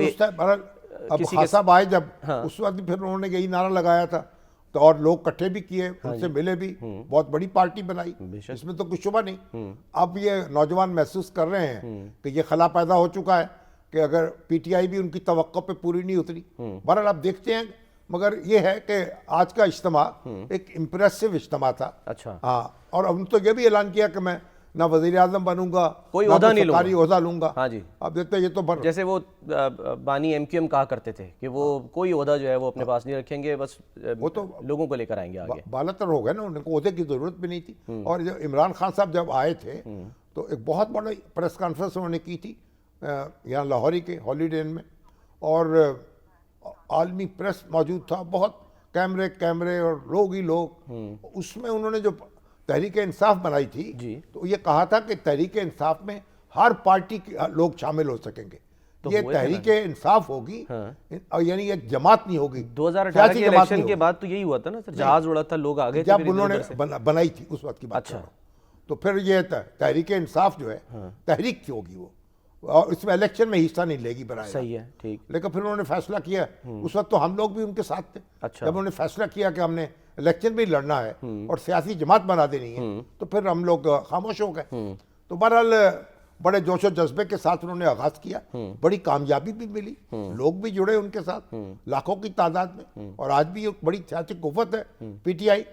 اب خان صاحب آئے جب, اس وقت پھر انہوں نے یہی نعرہ لگایا تھا, تو اور لوگ اکٹھے بھی کیے, ان سے ملے بھی, بہت بڑی پارٹی بنائی, اس میں تو کچھ شبہ نہیں. اب یہ نوجوان محسوس کر رہے ہیں کہ یہ خلا پیدا ہو چکا ہے کہ اگر پی ٹی آئی بھی ان کی توقع پہ پوری نہیں اتری. بہرحال آپ دیکھتے ہیں, مگر یہ ہے کہ آج کا اجتماع ایک امپریسو اجتماع تھا. ہاں, اور اب تو یہ بھی اعلان کیا کہ میں نہ وزیر اعظم بنوں گا, کوئی عہدہ نہیں سرکاری عہدہ لوں گا. ہاں جی, اب دیکھتے ہیں یہ تو جیسے وہ بانی ایم کیو ایم کہا کرتے تھے کہ وہ کوئی عہدہ جو ہے وہ اپنے پاس نہیں رکھیں گے, بس وہ تو لوگوں کو لے کر آئیں گے آگے. بالاتر ہو گئے نا, ان کو عہدے کی ضرورت بھی نہیں تھی. اور جب عمران خان صاحب جب آئے تھے تو ایک بہت بڑا پریس کانفرنس انہوں نے کی تھی یہاں لاہوری کے ہالیڈے ان میں, اور عالمی پریس موجود تھا, بہت کیمرے اور لوگ ہی لوگ. اس میں انہوں نے جو تحریک انصاف بنائی تھی تو یہ کہا تھا کہ تحریک انصاف میں ہر پارٹی کے لوگ شامل ہو سکیں گے. یہ تحریک انصاف ہوگی, یعنی ایک جماعت نہیں ہوگی. 2018 کے الیکشن کے بعد تو یہی ہوا تھا نا سر, جہاز اڑا تھا, لوگ آگے تھے, جب انہوں نے بنائی تھی اس وقت کی بات. تو پھر یہ تحریک انصاف جو ہے تحریک کی ہوگی وہ, اور اس میں الیکشن میں حصہ نہیں لے گی برائے. صحیح ہے, ٹھیک. لیکن پھر انہوں نے فیصلہ کیا, اس وقت تو ہم لوگ بھی ان کے ساتھ تھے, جب انہوں نے فیصلہ کیا کہ ہم نے الیکشن بھی لڑنا ہے اور سیاسی جماعت بنا دینی ہے, تو پھر ہم لوگ خاموش ہو گئے. تو بہرحال بڑے جوش و جذبے کے ساتھ انہوں نے آغاز کیا, بڑی کامیابی بھی ملی, لوگ بھی جڑے ان کے ساتھ لاکھوں کی تعداد میں, اور آج بھی ایک بڑی سیاسی قوت ہے پی ٹی آئی.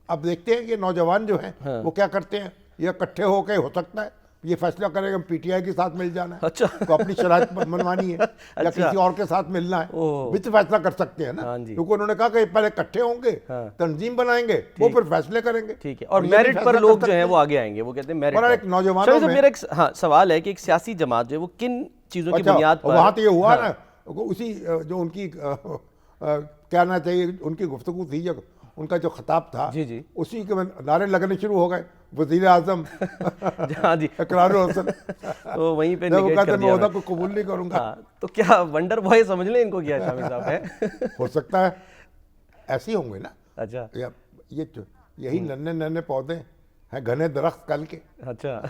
اب دیکھتے ہیں کہ نوجوان جو ہیں وہ کیا کرتے ہیں. یہ اکٹھے ہو کے ہو سکتا ہے یہ فیصلہ کرے کہ پی ٹی آئی کے ساتھ مل جانا ہے, تو اپنی شرائط منوانی ہے, یا کسی اور کے ساتھ ملنا ہے, بھی تو فیصلہ کر سکتے ہیں نا. کیونکہ انہوں نے کہا کہ پہلے اکٹھے ہوں گے, تنظیم بنائیں گے, وہ پھر فیصلے کریں گے. ٹھیک ہے, اور میرٹ پر لوگ جو ہیں وہ آگے آئیں گے, وہ کہتے ہیں میرٹ پر. ایک نوجوانوں میں میرا ایک سوال ہے کہ ایک سیاسی جماعت جو ہے وہ کن چیزوں کی بنیاد پر, وہاں تو یہ ہوا نا, اسی جو ان کی کہنا چاہیے ان کی گفتگو تھی, ان کا جو خطاب تھا, اسی کے نعرے لگنے شروع ہو گئے, وزیر اعظم اقرار الحسن, تو وہیں پہ وہ کہتے ہیں میں عہدہ کو قبول نہیں کروں گا. تو کیا ونڈر بوائے سمجھ لیں ان کو, کیا شامی صاحب ہے؟ ہو سکتا ہے ایسے ہی ہوں گے نا. اچھا, یہی ننے پودے ہیں گھنے درخت کل کے. اچھا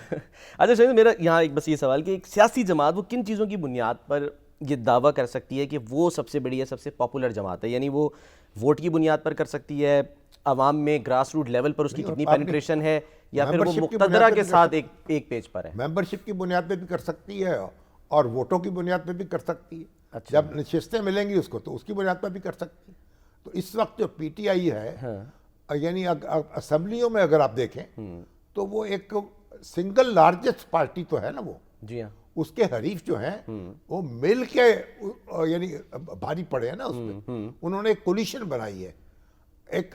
شاید میرا یہاں ایک بس یہ سوال کہ ایک سیاسی جماعت وہ کن چیزوں کی بنیاد پر یہ دعویٰ کر سکتی ہے کہ وہ سب سے بڑی ہے, سب سے پاپولر جماعت ہے؟ یعنی وہ ووٹ کی بنیاد پر کر سکتی ہے, عوام میں گراس روٹ لیول پر اس کی کتنی پینیٹریشن ہے, یا پھر وہ مقتدرہ کے ساتھ ایک پیج پر ہے؟ ممبرشپ کی بنیاد پہ بھی کر سکتی ہے, اور ووٹوں کی بنیاد پہ بھی کر سکتی ہے. جب نشستیں ملیں گی اس کو تو اس کی بنیاد پہ بھی کر سکتی ہے. تو اس وقت جو پی ٹی آئی ہے, یعنی اسمبلیوں میں اگر آپ دیکھیں تو وہ ایک سنگل لارجسٹ پارٹی تو ہے نا وہ. جی ہاں, اس کے حریف جو ہیں وہ مل کے یعنی بھاری پڑے ہیں نا اس پہ. انہوں نے ایک کولیشن بنائی ہے, ایک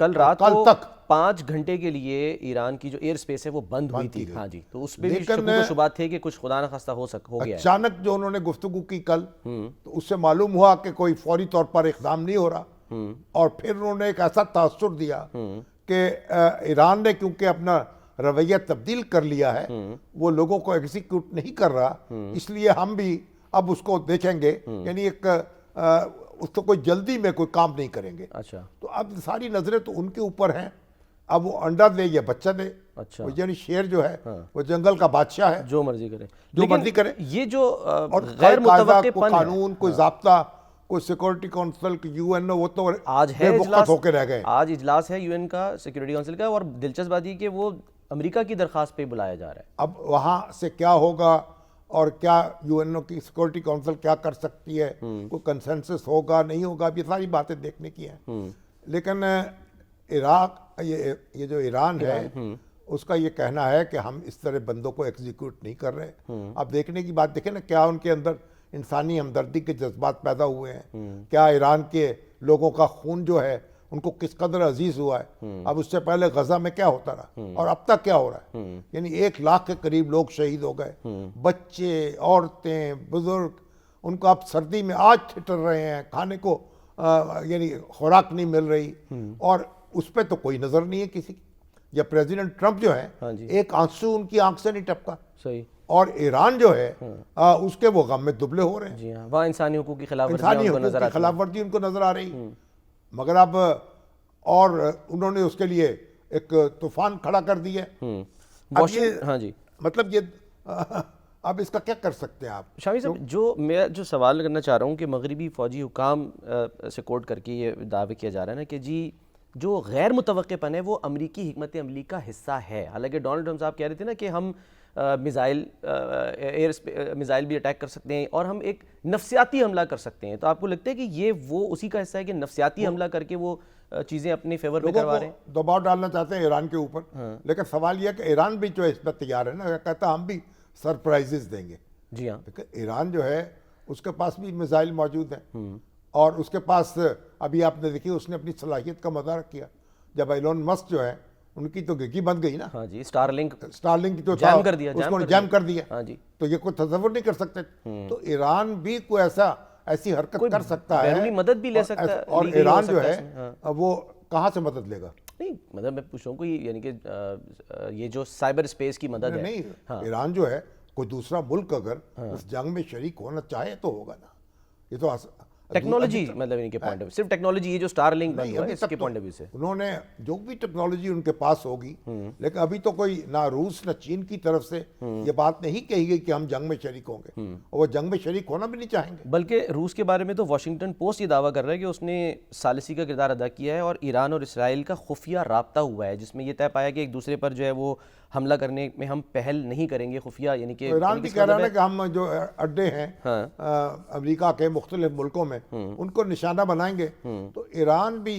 کل رات کل کو تک 5 گھنٹے کے لیے ایران کی جو ایئر سپیس ہے وہ بند ہوئی تھی. ہاں جی, تو اس پہ بھی شکوک و شبہات تھے کہ کچھ خدا نخواستہ ہو گیا ہے. اچانک جو انہوں نے گفتگو کی کل تو اس سے معلوم ہوا کہ کوئی فوری طور پر اقدام نہیں ہو رہا, اور پھر انہوں نے ایک ایسا تاثر دیا کہ ایران نے کیونکہ اپنا رویہ تبدیل کر لیا ہے, وہ لوگوں کو ایگزیکیوٹ نہیں کر رہا, اس لیے ہم بھی اب اس کو دیکھیں گے, یعنی ایک اس کو کوئی جلدی میں کوئی کام نہیں کریں گے. اچھا, تو اب ساری نظریں تو ان کے اوپر ہیں, اب وہ انڈا دے یا بچہ دے. اچھا, وہ یعنی شیر جو ہے وہ جنگل کا بادشاہ ہے, جو مرضی کرے, جو مرضی کرے. یہ جو اور غیر متوقع کوئی قانون, کوئی ضابطہ, کوئی سیکورٹی کونسل, یو این او, وہ تو آج ہے بے وقت ہو کے رہ گئے. آج اجلاس ہے یو این کا, سیکورٹی کونسل کا, اور دلچسپ بات یہ کہ وہ امریکہ کی درخواست پہ بلایا جا رہا ہے. اب وہاں سے کیا ہوگا اور کیا یو این او کی سیکورٹی کونسل کیا کر سکتی ہے, کوئی کنسنسس ہوگا نہیں ہوگا, اب یہ ساری باتیں دیکھنے کی ہیں. لیکن عراق, یہ جو ایران ہے, اس کا یہ کہنا ہے کہ ہم اس طرح بندوں کو ایگزیکیوٹ نہیں کر رہے. اب دیکھنے کی بات دیکھیں نا, کیا ان کے اندر انسانی ہمدردی کے جذبات پیدا ہوئے ہیں, کیا ایران کے لوگوں کا خون جو ہے ان کو کس قدر عزیز ہوا ہے. اب اس سے پہلے غزہ میں کیا ہوتا رہا اور اب تک کیا ہو رہا ہے, یعنی 1 لاکھ کے قریب لوگ شہید ہو گئے, بچے, عورتیں, بزرگ, ان کو اب سردی میں آج ٹھٹر رہے ہیں, کھانے کو یعنی خوراک نہیں مل رہی, اور اس پہ تو کوئی نظر نہیں ہے کسی کی. یا پریزیڈنٹ ٹرمپ جو ہے, ایک آنسو ان کی آنکھ سے نہیں ٹپکا. صحیح. اور ایران جو ہے اس کے وہ غم میں دبلے ہو رہے ہیں. جی ہاں, وہاں انسانی حقوق کی خلاف انسانی حقوق کی خلاف ورزی ان کو نظر آ رہی. مگر اب اور انہوں نے اس کے لیے ایک طوفان کھڑا کر دیا. ہاں جی, مطلب یہ اب اس کا کیا کر سکتے ہیں آپ؟ شامی صاحب, میں جو سوال کرنا چاہ رہا ہوں کہ مغربی فوجی حکام سے کوٹ کر کے یہ دعوے کیا جا رہا ہے نا کہ جی جو غیر متوقع پن ہے وہ امریکی حکمت عملی کا حصہ ہے. حالانکہ ڈونلڈ ٹرمپ صاحب کہہ رہے تھے نا کہ ہم میزائل بھی اٹیک کر سکتے ہیں اور ہم ایک نفسیاتی حملہ کر سکتے ہیں. تو آپ کو لگتا ہے کہ یہ وہ اسی کا حصہ ہے کہ نفسیاتی حملہ کر کے وہ چیزیں اپنے فیور میں کروا رہے ہیں, دباؤ ڈالنا چاہتے ہیں ایران کے اوپر. لیکن سوال یہ ہے کہ ایران بھی جو اس پہ تیار ہے نا, کہتا ہم بھی سرپرائزز دیں گے. جی ہاں, ایران جو ہے اس کے پاس بھی میزائل موجود ہیں, اور اس کے پاس ابھی آپ نے دیکھی اس نے اپنی صلاحیت کا مظاہرہ کیا جب ایلون مسک جو ہے ان کی تو گگی بند گئی نا. ہاں جی, اسٹار لنک جو جام کر دیا, اس کو جام کر دیا. ہاں جی, تو یہ کوئی تصور نہیں کر سکتے. تو ایران بھی کوئی ایسی حرکت کر سکتا ہے, بیرونی مدد بھی لے سکتا ہے. اور ایران جو ہے وہ کہاں سے مدد لے گا؟ نہیں مطلب میں پوچھ رہا ہوں کوئی, یعنی کہ یہ جو سائبر اسپیس کی مدد ہے. نہیں, ایران جو ہے کوئی دوسرا ملک اگر اس جنگ میں شریک ہونا چاہے تو ہوگا نا. یہ تو ٹیکنالوجی مطلب ان کے پوائنٹ آف صرف ٹیکنالوجی, یہ جو اسٹار لنک بنا ہے اس کے پوائنٹ آف ویو سے انہوں نے جو بھی ٹیکنالوجی ان کے پاس ہوگی, لیکن ابھی تو کوئی نہ روس نہ چین کی طرف سے یہ بات نہیں کہی گئی کہ ہم جنگ میں شریک ہوں گے, اور وہ جنگ میں شریک ہونا بھی نہیں چاہیں گے. بلکہ روس کے بارے میں تو واشنگٹن پوسٹ یہ دعویٰ کر رہا ہے کہ اس نے ثالثی کا کردار ادا کیا ہے اور ایران اور اسرائیل کا خفیہ رابطہ ہوا ہے, جس میں یہ طے پایا کہ ایک دوسرے پر جو ہے وہ حملہ کرنے میں ہم پہل نہیں کریں گے خفیہ. یعنی کہ ایران بھی کہہ رہا ہے کہ ہم جو اڈے ہیں امریکہ کے مختلف ملکوں میں ان کو نشانہ بنائیں گے, تو ایران بھی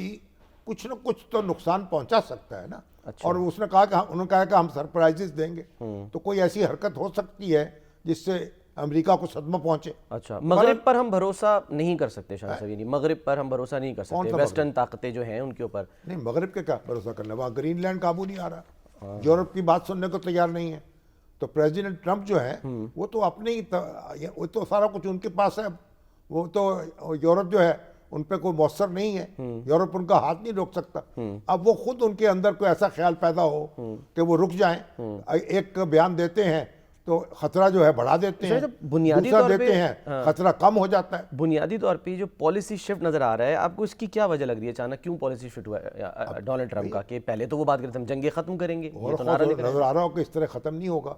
کچھ نہ کچھ تو نقصان پہنچا سکتا ہے نا. اور اس نے کہا کہ انہوں نے کہا کہ ہم سرپرائزز دیں گے, تو کوئی ایسی حرکت ہو سکتی ہے جس سے امریکہ کو صدمہ پہنچے. اچھا, مغرب پر ہم بھروسہ نہیں کر سکتے شاہ صاحب, یعنی مغرب پر ہم بھروسہ نہیں کر سکتے, ویسٹرن طاقتیں جو ہیں ان کے اوپر. نہیں, مغرب کے کیا بھروسہ کرنا, وہاں گرین لینڈ قابو نہیں آ رہا, یورپ کی بات سننے کو تیار نہیں ہے. تو پریزیڈنٹ ٹرمپ جو ہے وہ تو اپنے ہی, وہ تو سارا کچھ ان کے پاس ہے, وہ تو یورپ جو ہے ان پہ کوئی مؤثر نہیں ہے, یورپ ان کا ہاتھ نہیں روک سکتا. اب وہ خود ان کے اندر کوئی ایسا خیال پیدا ہو کہ وہ رک جائیں, ایک بیان دیتے ہیں تو خطرہ جو ہے بڑھا دیتے ہیں, دوسرا دیتے ہیں خطرہ کم ہو جاتا ہے. بنیادی طور پہ جو پالیسی شفٹ نظر آ رہا ہے, آپ کو اس کی کیا وجہ لگ رہی ہے اچانک کیوں پالیسی شفٹ ہوا ہے ڈونلڈ ٹرمپ کا, کہ پہلے تو وہ بات کرتے ہیں ہم جنگیں ختم کریں گے, اور نظر آ رہا ہو کہ اس طرح ختم نہیں ہوگا.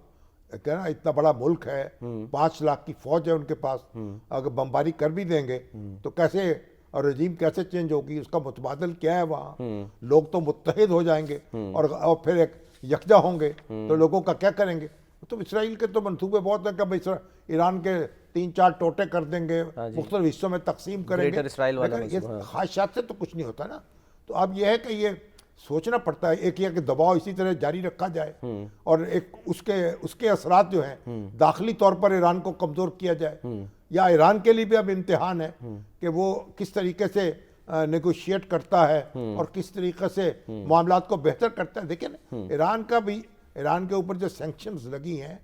کہنا اتنا بڑا ملک ہے, 5 لاکھ کی فوج ہے ان کے پاس, اگر بمباری کر بھی دیں گے تو کیسے, اور رجیم کیسے چینج ہوگی, اس کا متبادل کیا ہے وہاں, لوگ تو متحد ہو جائیں گے اور پھر ایک یکجا ہوں گے, تو لوگوں کا کیا کریں گے. تو اسرائیل کے تو منصوبے بہت ہیں کہ ایران کے 3-4 ٹوٹے کر دیں گے, مختلف حصوں میں تقسیم کریں گے, لیکن یہ خواہشات سے تو کچھ نہیں ہوتا نا. تو اب یہ ہے کہ یہ سوچنا پڑتا ہے, ایک یہ کہ دباؤ اسی طرح جاری رکھا جائے, اور ایک اس کے اثرات جو ہیں داخلی طور پر ایران کو کمزور کیا جائے, یا ایران کے لیے بھی اب امتحان ہے کہ وہ کس طریقے سے نیگوشیٹ کرتا ہے اور کس طریقے سے معاملات کو بہتر کرتا ہے. دیکھیں نا ایران کا بھی، ایران کے اوپر جو سینکشنز لگی ہیں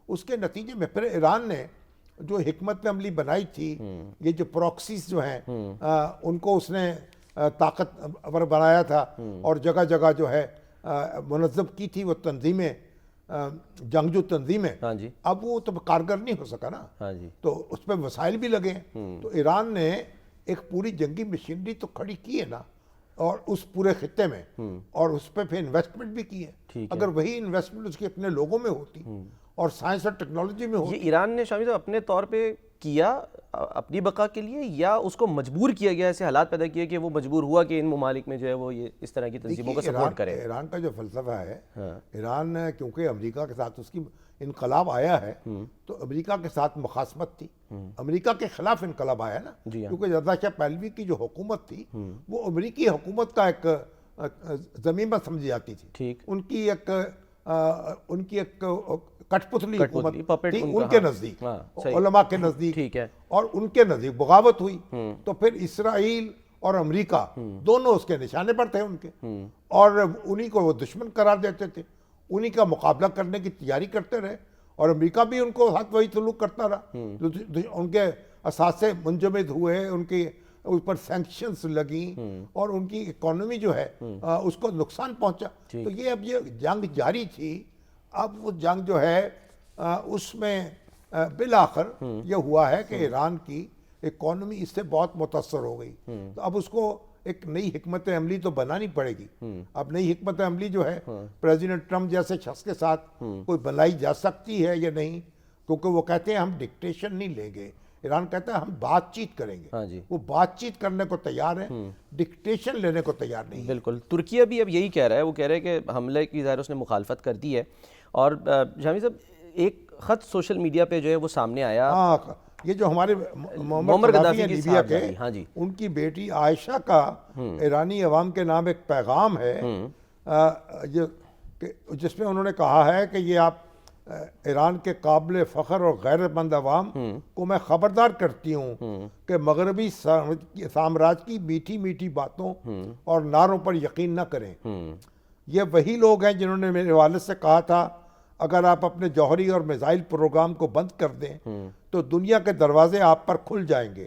اس کے نتیجے میں پھر ایران نے جو حکمت عملی بنائی تھی، یہ جو پروکسیز جو ہیں ان کو اس نے طاقتور بنایا تھا اور جگہ جگہ جو ہے منظم کی تھی وہ تنظیمیں، جنگجو تنظیمیں. ہاں جی. اب وہ تو کارگر نہیں ہو سکا نا. ہاں جی. تو اس پہ وسائل بھی لگے ہیں. تو ایران نے ایک پوری جنگی مشینری تو کھڑی کی ہے نا، اور اس پورے خطے میں، اور اس پہ پھر انویسٹمنٹ بھی کی ہے. اگر وہی انویسٹمنٹ اس کے اپنے لوگوں میں ہوتی اور سائنس اور ٹیکنالوجی میں ہوتی. یہ ایران نے شامی صاحب اپنے طور پہ کیا اپنی بقا کے لیے، یا اس کو مجبور کیا گیا، ایسے حالات پیدا کیے کہ وہ مجبور ہوا کہ ان ممالک میں جو ہے وہ یہ اس طرح کی تنظیموں کا سپورٹ کرے؟ ایران کا جو فلسفہ ہے، ایران کیونکہ امریکہ کے ساتھ اس کی انقلاب آیا ہے تو امریکہ کے ساتھ مخاصمت تھی، امریکہ کے خلاف انقلاب آیا ہے نا. کیونکہ رضا شاہ پہلوی کی جو حکومت تھی وہ امریکی حکومت کا ایک ضمیمہ سمجھی جاتی تھی. ان کی ایک کٹ پتلی حکومت تھی ان کے نزدیک، علماء کے نزدیک، اور ان کے نزدیک بغاوت ہوئی تو پھر اسرائیل اور امریکہ دونوں اس کے نشانے پر تھے ان کے، اور انہی کو وہ دشمن قرار دیتے تھے، انہی کا مقابلہ کرنے کی تیاری کرتے رہے، اور امریکہ بھی ان کو ساتھ وہی سلوک کرتا رہا. ان کے اثاثے منجمد ہوئے، ان کے اوپر سینکشنز لگیں اور ان کی اکانومی جو ہے اس کو نقصان پہنچا. تو یہ اب یہ جنگ جاری تھی. اب وہ جنگ جو ہے اس میں بالآخر یہ ہوا ہے کہ ایران کی اکانومی اس سے بہت متاثر ہو گئی. تو اب اس کو ایک نئی حکمت عملی تو بنانی پڑے گی. اب نئی حکمت عملی جو ہے پریزیڈنٹ ٹرمپ جیسے شخص کے ساتھ کوئی بنائی جا سکتی ہے یا نہیں، کیونکہ وہ کہتے ہیں ہم ڈکٹیشن نہیں لیں گے. ایران کہتا ہے ہم بات چیت کریں گے. وہ بات چیت کرنے کو تیار ہے، ڈکٹیشن لینے کو تیار نہیں. بالکل. ترکیہ بھی اب یہی کہہ رہا ہے، وہ کہہ رہے ہیں کہ حملے کی ظاہر اس نے مخالفت کر دی ہے. اور شامی صاحب ایک خط سوشل میڈیا پہ جو ہے وہ سامنے آیا، یہ جو ہمارے معمر قذافی ہیں لیبیا کے، ان کی بیٹی عائشہ کا ایرانی عوام کے نام ایک پیغام ہے جس میں انہوں نے کہا ہے کہ یہ آپ ایران کے قابل فخر اور غیرت مند عوام کو میں خبردار کرتی ہوں کہ مغربی سامراج کی میٹھی میٹھی باتوں اور نعروں پر یقین نہ کریں. یہ وہی لوگ ہیں جنہوں نے میرے والد سے کہا تھا اگر آپ اپنے جوہری اور میزائل پروگرام کو بند کر دیں تو دنیا کے دروازے آپ پر کھل جائیں گے.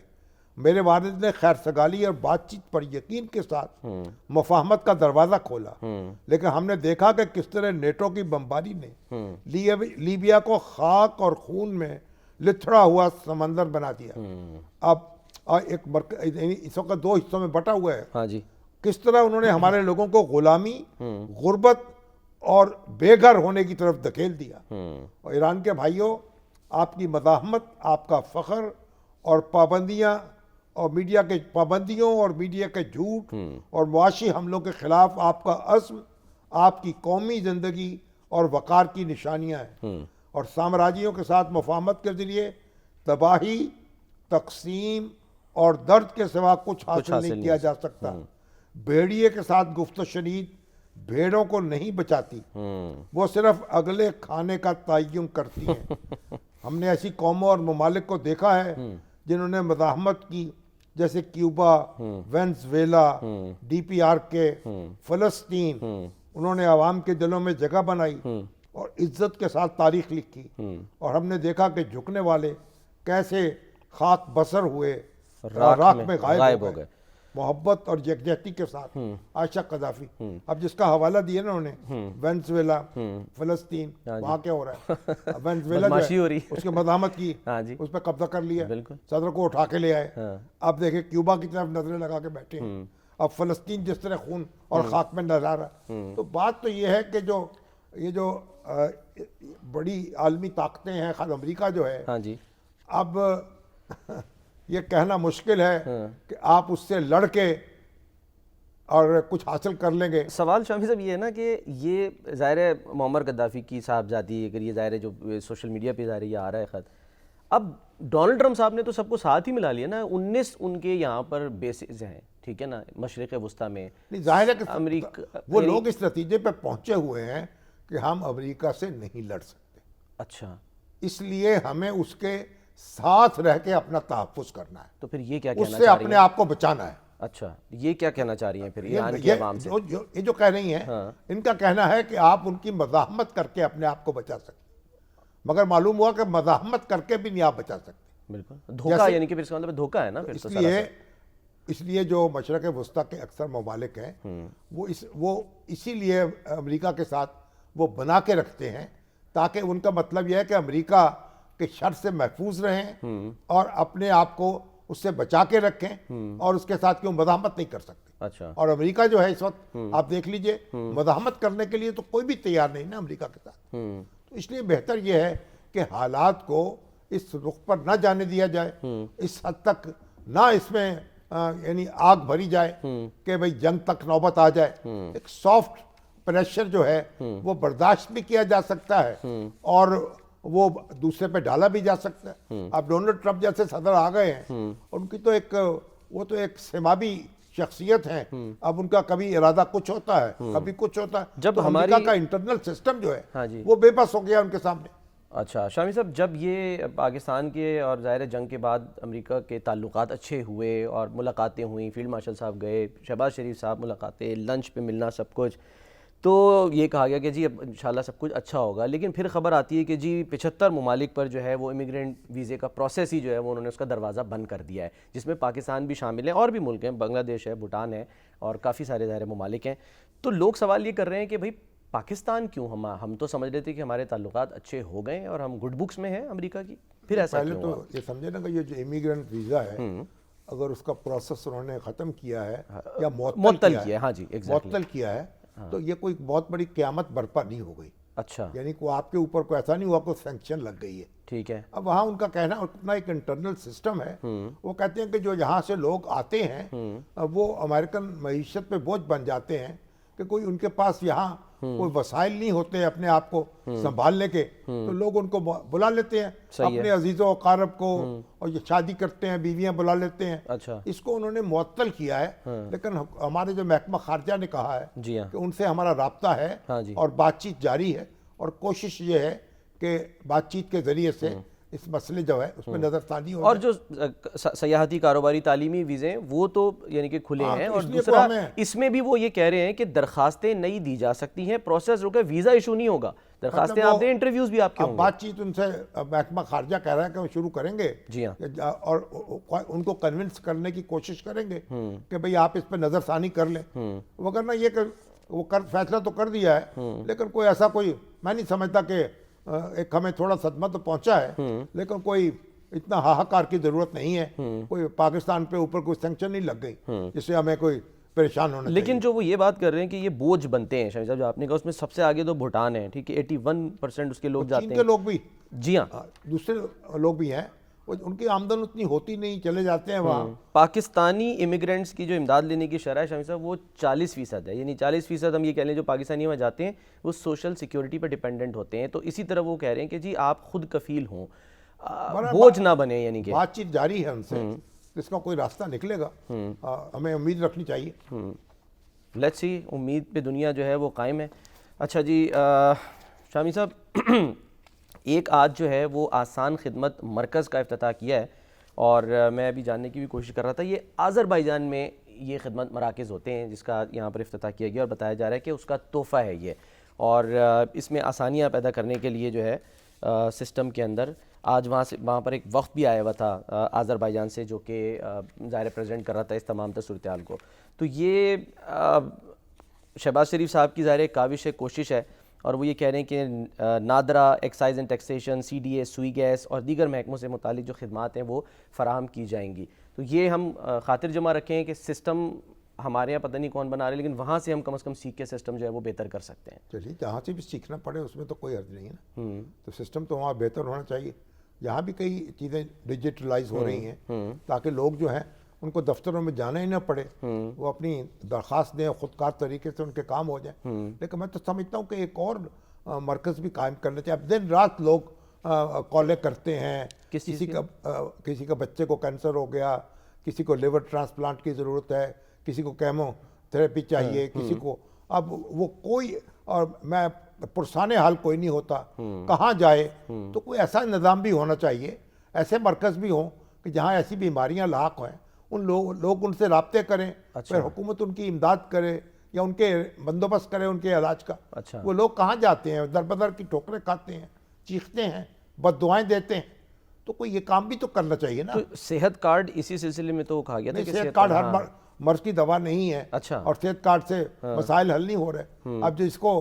میرے والد نے خیر سگالی اور بات چیت پر یقین کے ساتھ مفاہمت کا دروازہ کھولا، لیکن ہم نے دیکھا کہ کس طرح نیٹو کی بمباری نے لیبیا کو خاک اور خون میں لتھڑا ہوا سمندر بنا دیا. اب ایک اس وقت دو حصوں میں بٹا ہوا ہے. کس طرح انہوں نے ہمارے لوگوں کو غلامی، غربت اور بے گھر ہونے کی طرف دھکیل دیا. اور ایران کے بھائیوں، آپ کی مزاحمت، آپ کا فخر اور پابندیاں اور میڈیا کے پابندیوں اور میڈیا کے جھوٹ اور معاشی حملوں کے خلاف آپ کا عزم آپ کی قومی زندگی اور وقار کی نشانیاں ہیں. اور سامراجیوں کے ساتھ مفاہمت کے ذریعے تباہی، تقسیم اور درد کے سوا کچھ حاصل نہیں کیا جا سکتا. بھیڑیے کے ساتھ گفت و شنید بھیڑوں کو نہیں بچاتی، وہ صرف اگلے کھانے کا تعین کرتی ہیں. ہم نے ایسی قوموں اور ممالک کو دیکھا ہے جنہوں نے مزاحمت کی، جیسے Cuba, Venezuela, D P R کے، فلسطین. انہوں نے عوام کے دلوں میں جگہ بنائی اور عزت کے ساتھ تاریخ لکھی، اور ہم نے دیکھا کہ جھکنے والے کیسے خاک بسر ہوئے، راکھ میں غائب ہو گئے. محبت اور یکجہتی کے ساتھ عائشہ قذافی، اب جس کا حوالہ دیا نا انہوں نے، وینزویلا، فلسطین، وہاں کیا ہو رہا ہے؟ وینزویلا جو ہے اس کی مزاحمت کی، اس پہ قبضہ کر لیا، صدر کو اٹھا کے لے آئے. اب دیکھیں کیوبا کی طرف نظریں لگا کے بیٹھے ہیں. اب فلسطین جس طرح خون اور خاک میں نظر آ رہا. تو بات تو یہ ہے کہ یہ جو بڑی عالمی طاقتیں ہیں، خاص امریکہ جو ہے، اب یہ کہنا مشکل ہے کہ آپ اس سے لڑ کے اور کچھ حاصل کر لیں گے. سوال شامی صاحب یہ ہے نا کہ یہ ظاہر ہے معمر قذافی کی صاحبزادی، اگر یہ ظاہر ہے جو سوشل میڈیا پہ ظاہر یہ آ رہا ہے خط، اب ڈونلڈ ٹرمپ صاحب نے تو سب کو ساتھ ہی ملا لیا نا. 19 ان کے یہاں پر بیسز ہیں، ٹھیک ہے نا، مشرق وسطیٰ میں. ظاہر ہے کہ امریکہ، وہ لوگ اس نتیجے پہ پہنچے ہوئے ہیں کہ ہم امریکہ سے نہیں لڑ سکتے. اچھا، اس لیے ہمیں اس کے ساتھ رہ کے اپنا تحفظ کرنا ہے. تو پھر یہ کیا کہنا اس سے اپنے آپ کو بچانا ہے. اچھا یہ کیا کہنا چاہ رہی ہیں پھر ایران کی عوام سے؟ یہ جو کہہ رہی ہیں ان کا کہنا ہے کہ آپ ان کی مزاحمت کر کے اپنے آپ کو بچا سکتے، مگر معلوم ہوا کہ مزاحمت کر کے بھی نہیں آپ بچا سکتے۔ بالکل دھوکہ، یعنی کہ پھر اس کا مطلب دھوکہ ہے نا پھر تو اس لیے جو مشرق وسطیٰ کے اکثر ممالک ہیں وہ اسی لیے امریکہ کے ساتھ وہ بنا کے رکھتے ہیں تاکہ ان کا مطلب یہ ہے کہ امریکہ کے شر سے محفوظ رہیں اور اپنے آپ کو اس سے بچا کے رکھیں اور اس کے ساتھ کیوں مزاحمت نہیں کر سکتے۔ اچھا، اور امریکہ جو ہے اس وقت آپ دیکھ لیجئے مزاحمت کرنے کے لیے تو کوئی بھی تیار نہیں نا امریکہ کے ساتھ، تو اس لیے بہتر یہ ہے کہ حالات کو اس رخ پر نہ جانے دیا جائے، اس حد تک نہ اس میں یعنی آگ بھری جائے کہ بھئی جنگ تک نوبت آ جائے۔ ایک سافٹ پریشر جو ہے وہ برداشت بھی کیا جا سکتا ہے اور وہ دوسرے پہ ڈالا بھی جا سکتا ہے۔ اب ڈونلڈ ٹرمپ جیسے صدر آ گئے ہیں، ان کی تو وہ تو ایک سماوی شخصیت ہیں، اب ان کا کبھی ارادہ کچھ ہوتا ہے کبھی کچھ ہوتا ہے، جب تو ہماری امریکہ کا انٹرنل سسٹم جو ہے وہ بے بس ہو گیا ان کے سامنے۔ اچھا شامی صاحب، جب یہ پاکستان کے اور ظاہر جنگ کے بعد امریکہ کے تعلقات اچھے ہوئے اور ملاقاتیں ہوئیں، فیلڈ مارشل صاحب گئے، شہباز شریف صاحب ملاقاتیں، لنچ پہ ملنا، سب کچھ، تو یہ کہا گیا کہ جی اب انشاءاللہ سب کچھ اچھا ہوگا، لیکن پھر خبر آتی ہے کہ جی 75 ممالک پر جو ہے وہ امیگرینٹ ویزے کا پروسیس ہی جو ہے وہ انہوں نے اس کا دروازہ بند کر دیا ہے، جس میں پاکستان بھی شامل ہے اور بھی ملک ہیں، بنگلہ دیش ہے، بھوٹان ہے اور کافی سارے ظاہر ممالک ہیں۔ تو لوگ سوال یہ کر رہے ہیں کہ بھئی پاکستان کیوں، ہم تو سمجھ رہے تھے کہ ہمارے تعلقات اچھے ہو گئے اور ہم گڈ بکس میں ہیں امریکہ کی، پھر ایسا پہلے کیوں تو ہوا؟ یہ سمجھے نا کہ یہ جو امیگرینٹ ویزا ہے اگر اس کا پروسیس انہوں نے ختم کیا ہے یا معطل کیا ہے، ہاں جی ایگزیکٹلی، معطل کیا ہے، تو یہ کوئی بہت بڑی قیامت برپا نہیں ہو گئی، اچھا یعنی کوئی آپ کے اوپر کوئی ایسا نہیں ہوا کوئی سینکشن لگ گئی ہے۔ ٹھیک ہے، اب وہاں ان کا کہنا اپنا ایک انٹرنل سسٹم ہے، وہ کہتے ہیں کہ جو یہاں سے لوگ آتے ہیں وہ امریکن معیشت پہ بوجھ بن جاتے ہیں کہ کوئی ان کے پاس یہاں کوئی وسائل نہیں ہوتے اپنے آپ کو سنبھالنے کے، تو لوگ ان کو بلا لیتے ہیں اپنے عزیز و اقارب کو، اور یہ شادی کرتے ہیں، بیویاں بلا لیتے ہیں۔ اچھا اس کو انہوں نے معطل کیا ہے، لیکن ہمارے جو محکمہ خارجہ نے کہا ہے جی ہاں، کہ ان سے ہمارا رابطہ ہے ہاں جی، اور بات چیت جاری ہے، اور کوشش یہ ہے کہ بات چیت کے ذریعے سے اس مسئلے جو ہے اس میں نظر ثانی ہو اور جو سیاحتی کاروباری تعلیمی ویزے ہیں وہ تو یعنی کہ کھلے ہیں، اور دوسرا اس میں بھی وہ یہ کہہ رہے ہیں کہ درخواستیں نہیں دی جا سکتی ہیں، پروسیس رکے، ویزا ایشو نہیں ہوگا، درخواستیں آپ دیں، انٹرویوز بھی آپ کے ہوں گے۔ بات چیت ان سے محکمہ خارجہ کہہ رہا ہے کہ وہ شروع کریں گے، جی ہاں، اور ان کو کنونس کرنے کی کوشش کریں گے کہ بھئی آپ اس پہ نظر ثانی کر لیں، وگرنہ یہ کہ وہ فیصلہ تو کر دیا ہے، لیکن کوئی ایسا میں نہیں سمجھتا کہ ایک ہمیں تھوڑا صدمہ تو پہنچا ہے، لیکن کوئی اتنا ہاہاکار کی ضرورت نہیں ہے، کوئی پاکستان پہ اوپر کوئی سینکشن نہیں لگ گئی جس سے ہمیں کوئی پریشان ہونا چاہیے۔ لیکن جو وہ یہ بات کر رہے ہیں کہ یہ بوجھ بنتے ہیں، شامی صاحب جو آپ نے کہا اس میں سب سے آگے تو بھوٹان ہے، ٹھیک ہے، 81% اس کے لوگ جاتے ہیں، چین کے لوگ بھی، جی ہاں، دوسرے لوگ بھی ہیں، ان کی آمدن اتنی ہوتی نہیں، چلے جاتے ہیں وہاں۔ پاکستانی امیگرینٹس کی جو امداد لینے کی شرح ہے شامی صاحب وہ 40% ہے، یعنی 40% ہم یہ کہہ لیں جو پاکستانی وہاں جاتے ہیں وہ سوشل سیکیورٹی پر ڈیپینڈنٹ ہوتے ہیں، تو اسی طرح وہ کہہ رہے ہیں کہ جی آپ خود کفیل ہوں، بوجھ نہ بنے، یعنی کہ بات چیت جاری ہے ان سے، اس کا کوئی راستہ نکلے گا، ہمیں امید رکھنی چاہیے۔ لیٹس سی، امید پہ دنیا جو ہے وہ قائم ہے۔ اچھا جی شامی صاحب، ایک آج جو ہے وہ آسان خدمت مرکز کا افتتاح کیا ہے، اور میں ابھی جاننے کی بھی کوشش کر رہا تھا، یہ آذربائیجان میں یہ خدمت مراکز ہوتے ہیں جس کا یہاں پر افتتاح کیا گیا، اور بتایا جا رہا ہے کہ اس کا تحفہ ہے یہ، اور اس میں آسانیاں پیدا کرنے کے لیے جو ہے سسٹم کے اندر آج وہاں پر ایک وفد بھی آیا ہوا تھا آذربائیجان سے، جو کہ ظاہر پریزیڈنٹ کر رہا تھا اس تمام صورتحال کو، تو یہ شہباز شریف صاحب کی ظاہر کاوش ہے، کوشش ہے، اور وہ یہ کہہ رہے ہیں کہ NADRA, excise and taxation, C D A, Sui gas اور دیگر محکموں سے متعلق جو خدمات ہیں وہ فراہم کی جائیں گی، تو یہ ہم خاطر جمع رکھیں کہ سسٹم ہمارے یہاں پتہ نہیں کون بنا رہے، لیکن وہاں سے ہم کم از کم سیکھ کے سسٹم جو ہے وہ بہتر کر سکتے ہیں۔ چلیے جہاں سے بھی سیکھنا پڑے اس میں تو کوئی حرج نہیں ہے نا، تو سسٹم تو وہاں بہتر ہونا چاہیے۔ یہاں بھی کئی چیزیں ڈیجیٹلائز ہو رہی ہیں تاکہ لوگ جو ہیں ان کو دفتروں میں جانا ہی نہ پڑے، وہ اپنی درخواست دیں، خودکار طریقے سے ان کے کام ہو جائیں۔ لیکن میں تو سمجھتا ہوں کہ ایک اور مرکز بھی قائم کرنا چاہیے۔ اب دن رات لوگ کالیں کرتے ہیں، کسی کا بچے کو کینسر ہو گیا، کسی کو لیور ٹرانسپلانٹ کی ضرورت ہے، کسی کو کیمو تھراپی چاہیے، کسی کو، اب وہ کوئی، اور میں پرسانے حال کوئی نہیں ہوتا، کہاں جائے، تو کوئی ایسا نظام بھی ہونا چاہیے، ایسے مرکز بھی ہوں کہ جہاں ایسی بیماریاں لاحق ہیں ان لوگ ان سے رابطے کریں, پھر حکومت ان کی امداد کرے یا ان کے بندوبست کرے ان کے علاج کا. وہ لوگ کہاں جاتے ہیں, در بدر کی ٹھوکریں کھاتے ہیں, چیختے ہیں, بد دعائیں دیتے ہیں, تو کوئی یہ کام بھی تو کرنا چاہیے نا. صحت کارڈ اسی سلسلے میں تو کہا گیا تھا کہ صحت کارڈ ہر مرض کی دوا نہیں ہے, اور صحت کارڈ سے مسائل حل نہیں ہو رہے. اب جس کو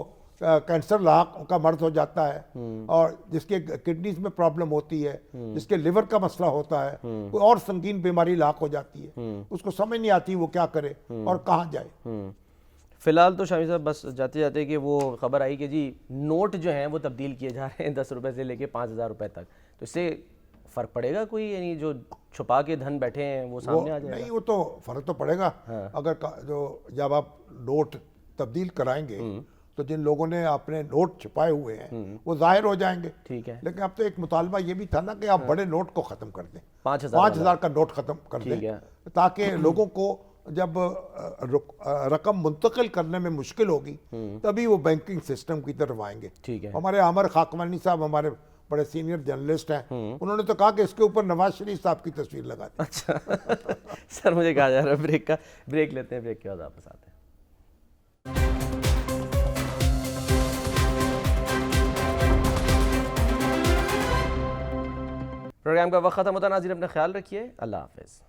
کینسر کا مرض ہو جاتا ہے, اور جس کے کڈنیز میں پرابلم ہوتی ہے, جس کے لیور کا مسئلہ ہوتا ہے, کوئی اور سنگین بیماری لاحق ہو جاتی ہے, اس کو سمجھ نہیں آتی وہ کیا کرے اور کہاں جائے. فی الحال تو شامی صاحب بس جاتے جاتے کہ وہ خبر آئی کہ جی نوٹ جو ہیں وہ تبدیل کیے جا رہے ہیں 10 روپے سے لے کے 5000 روپے تک, تو اس سے فرق پڑے گا کوئی, یعنی جو چھپا کے دھن بیٹھے ہیں وہ سامنے آ جائے گا؟ نہیں, وہ تو فرق تو پڑے گا. اگر جب آپ نوٹ تبدیل کرائیں گے تو جن لوگوں نے اپنے نوٹ چھپائے ہوئے ہیں وہ ظاہر ہو جائیں گے. ٹھیک ہے, لیکن اب تو ایک مطالبہ یہ بھی تھا نا کہ آپ بڑے نوٹ کو ختم کر دیں, 5000 کا نوٹ ختم کر دیں, تاکہ لوگوں کو جب رقم منتقل کرنے میں مشکل ہوگی تبھی وہ بینکنگ سسٹم کی طرف آئیں گے. ٹھیک ہے. ہمارے عامر خاکمانی صاحب ہمارے بڑے سینئر جرنلسٹ ہیں, انہوں نے تو کہا کہ اس کے اوپر نواز شریف صاحب کی تصویر لگا دی. اچھا سر مجھے کہا جا رہا ہے بریک لیتے ہیں, بریک کے بعد واپس آتے ہیں. پروگرام کا وقت ختم ہوتا ہے, ناظرین اپنا خیال رکھیے, اللہ حافظ.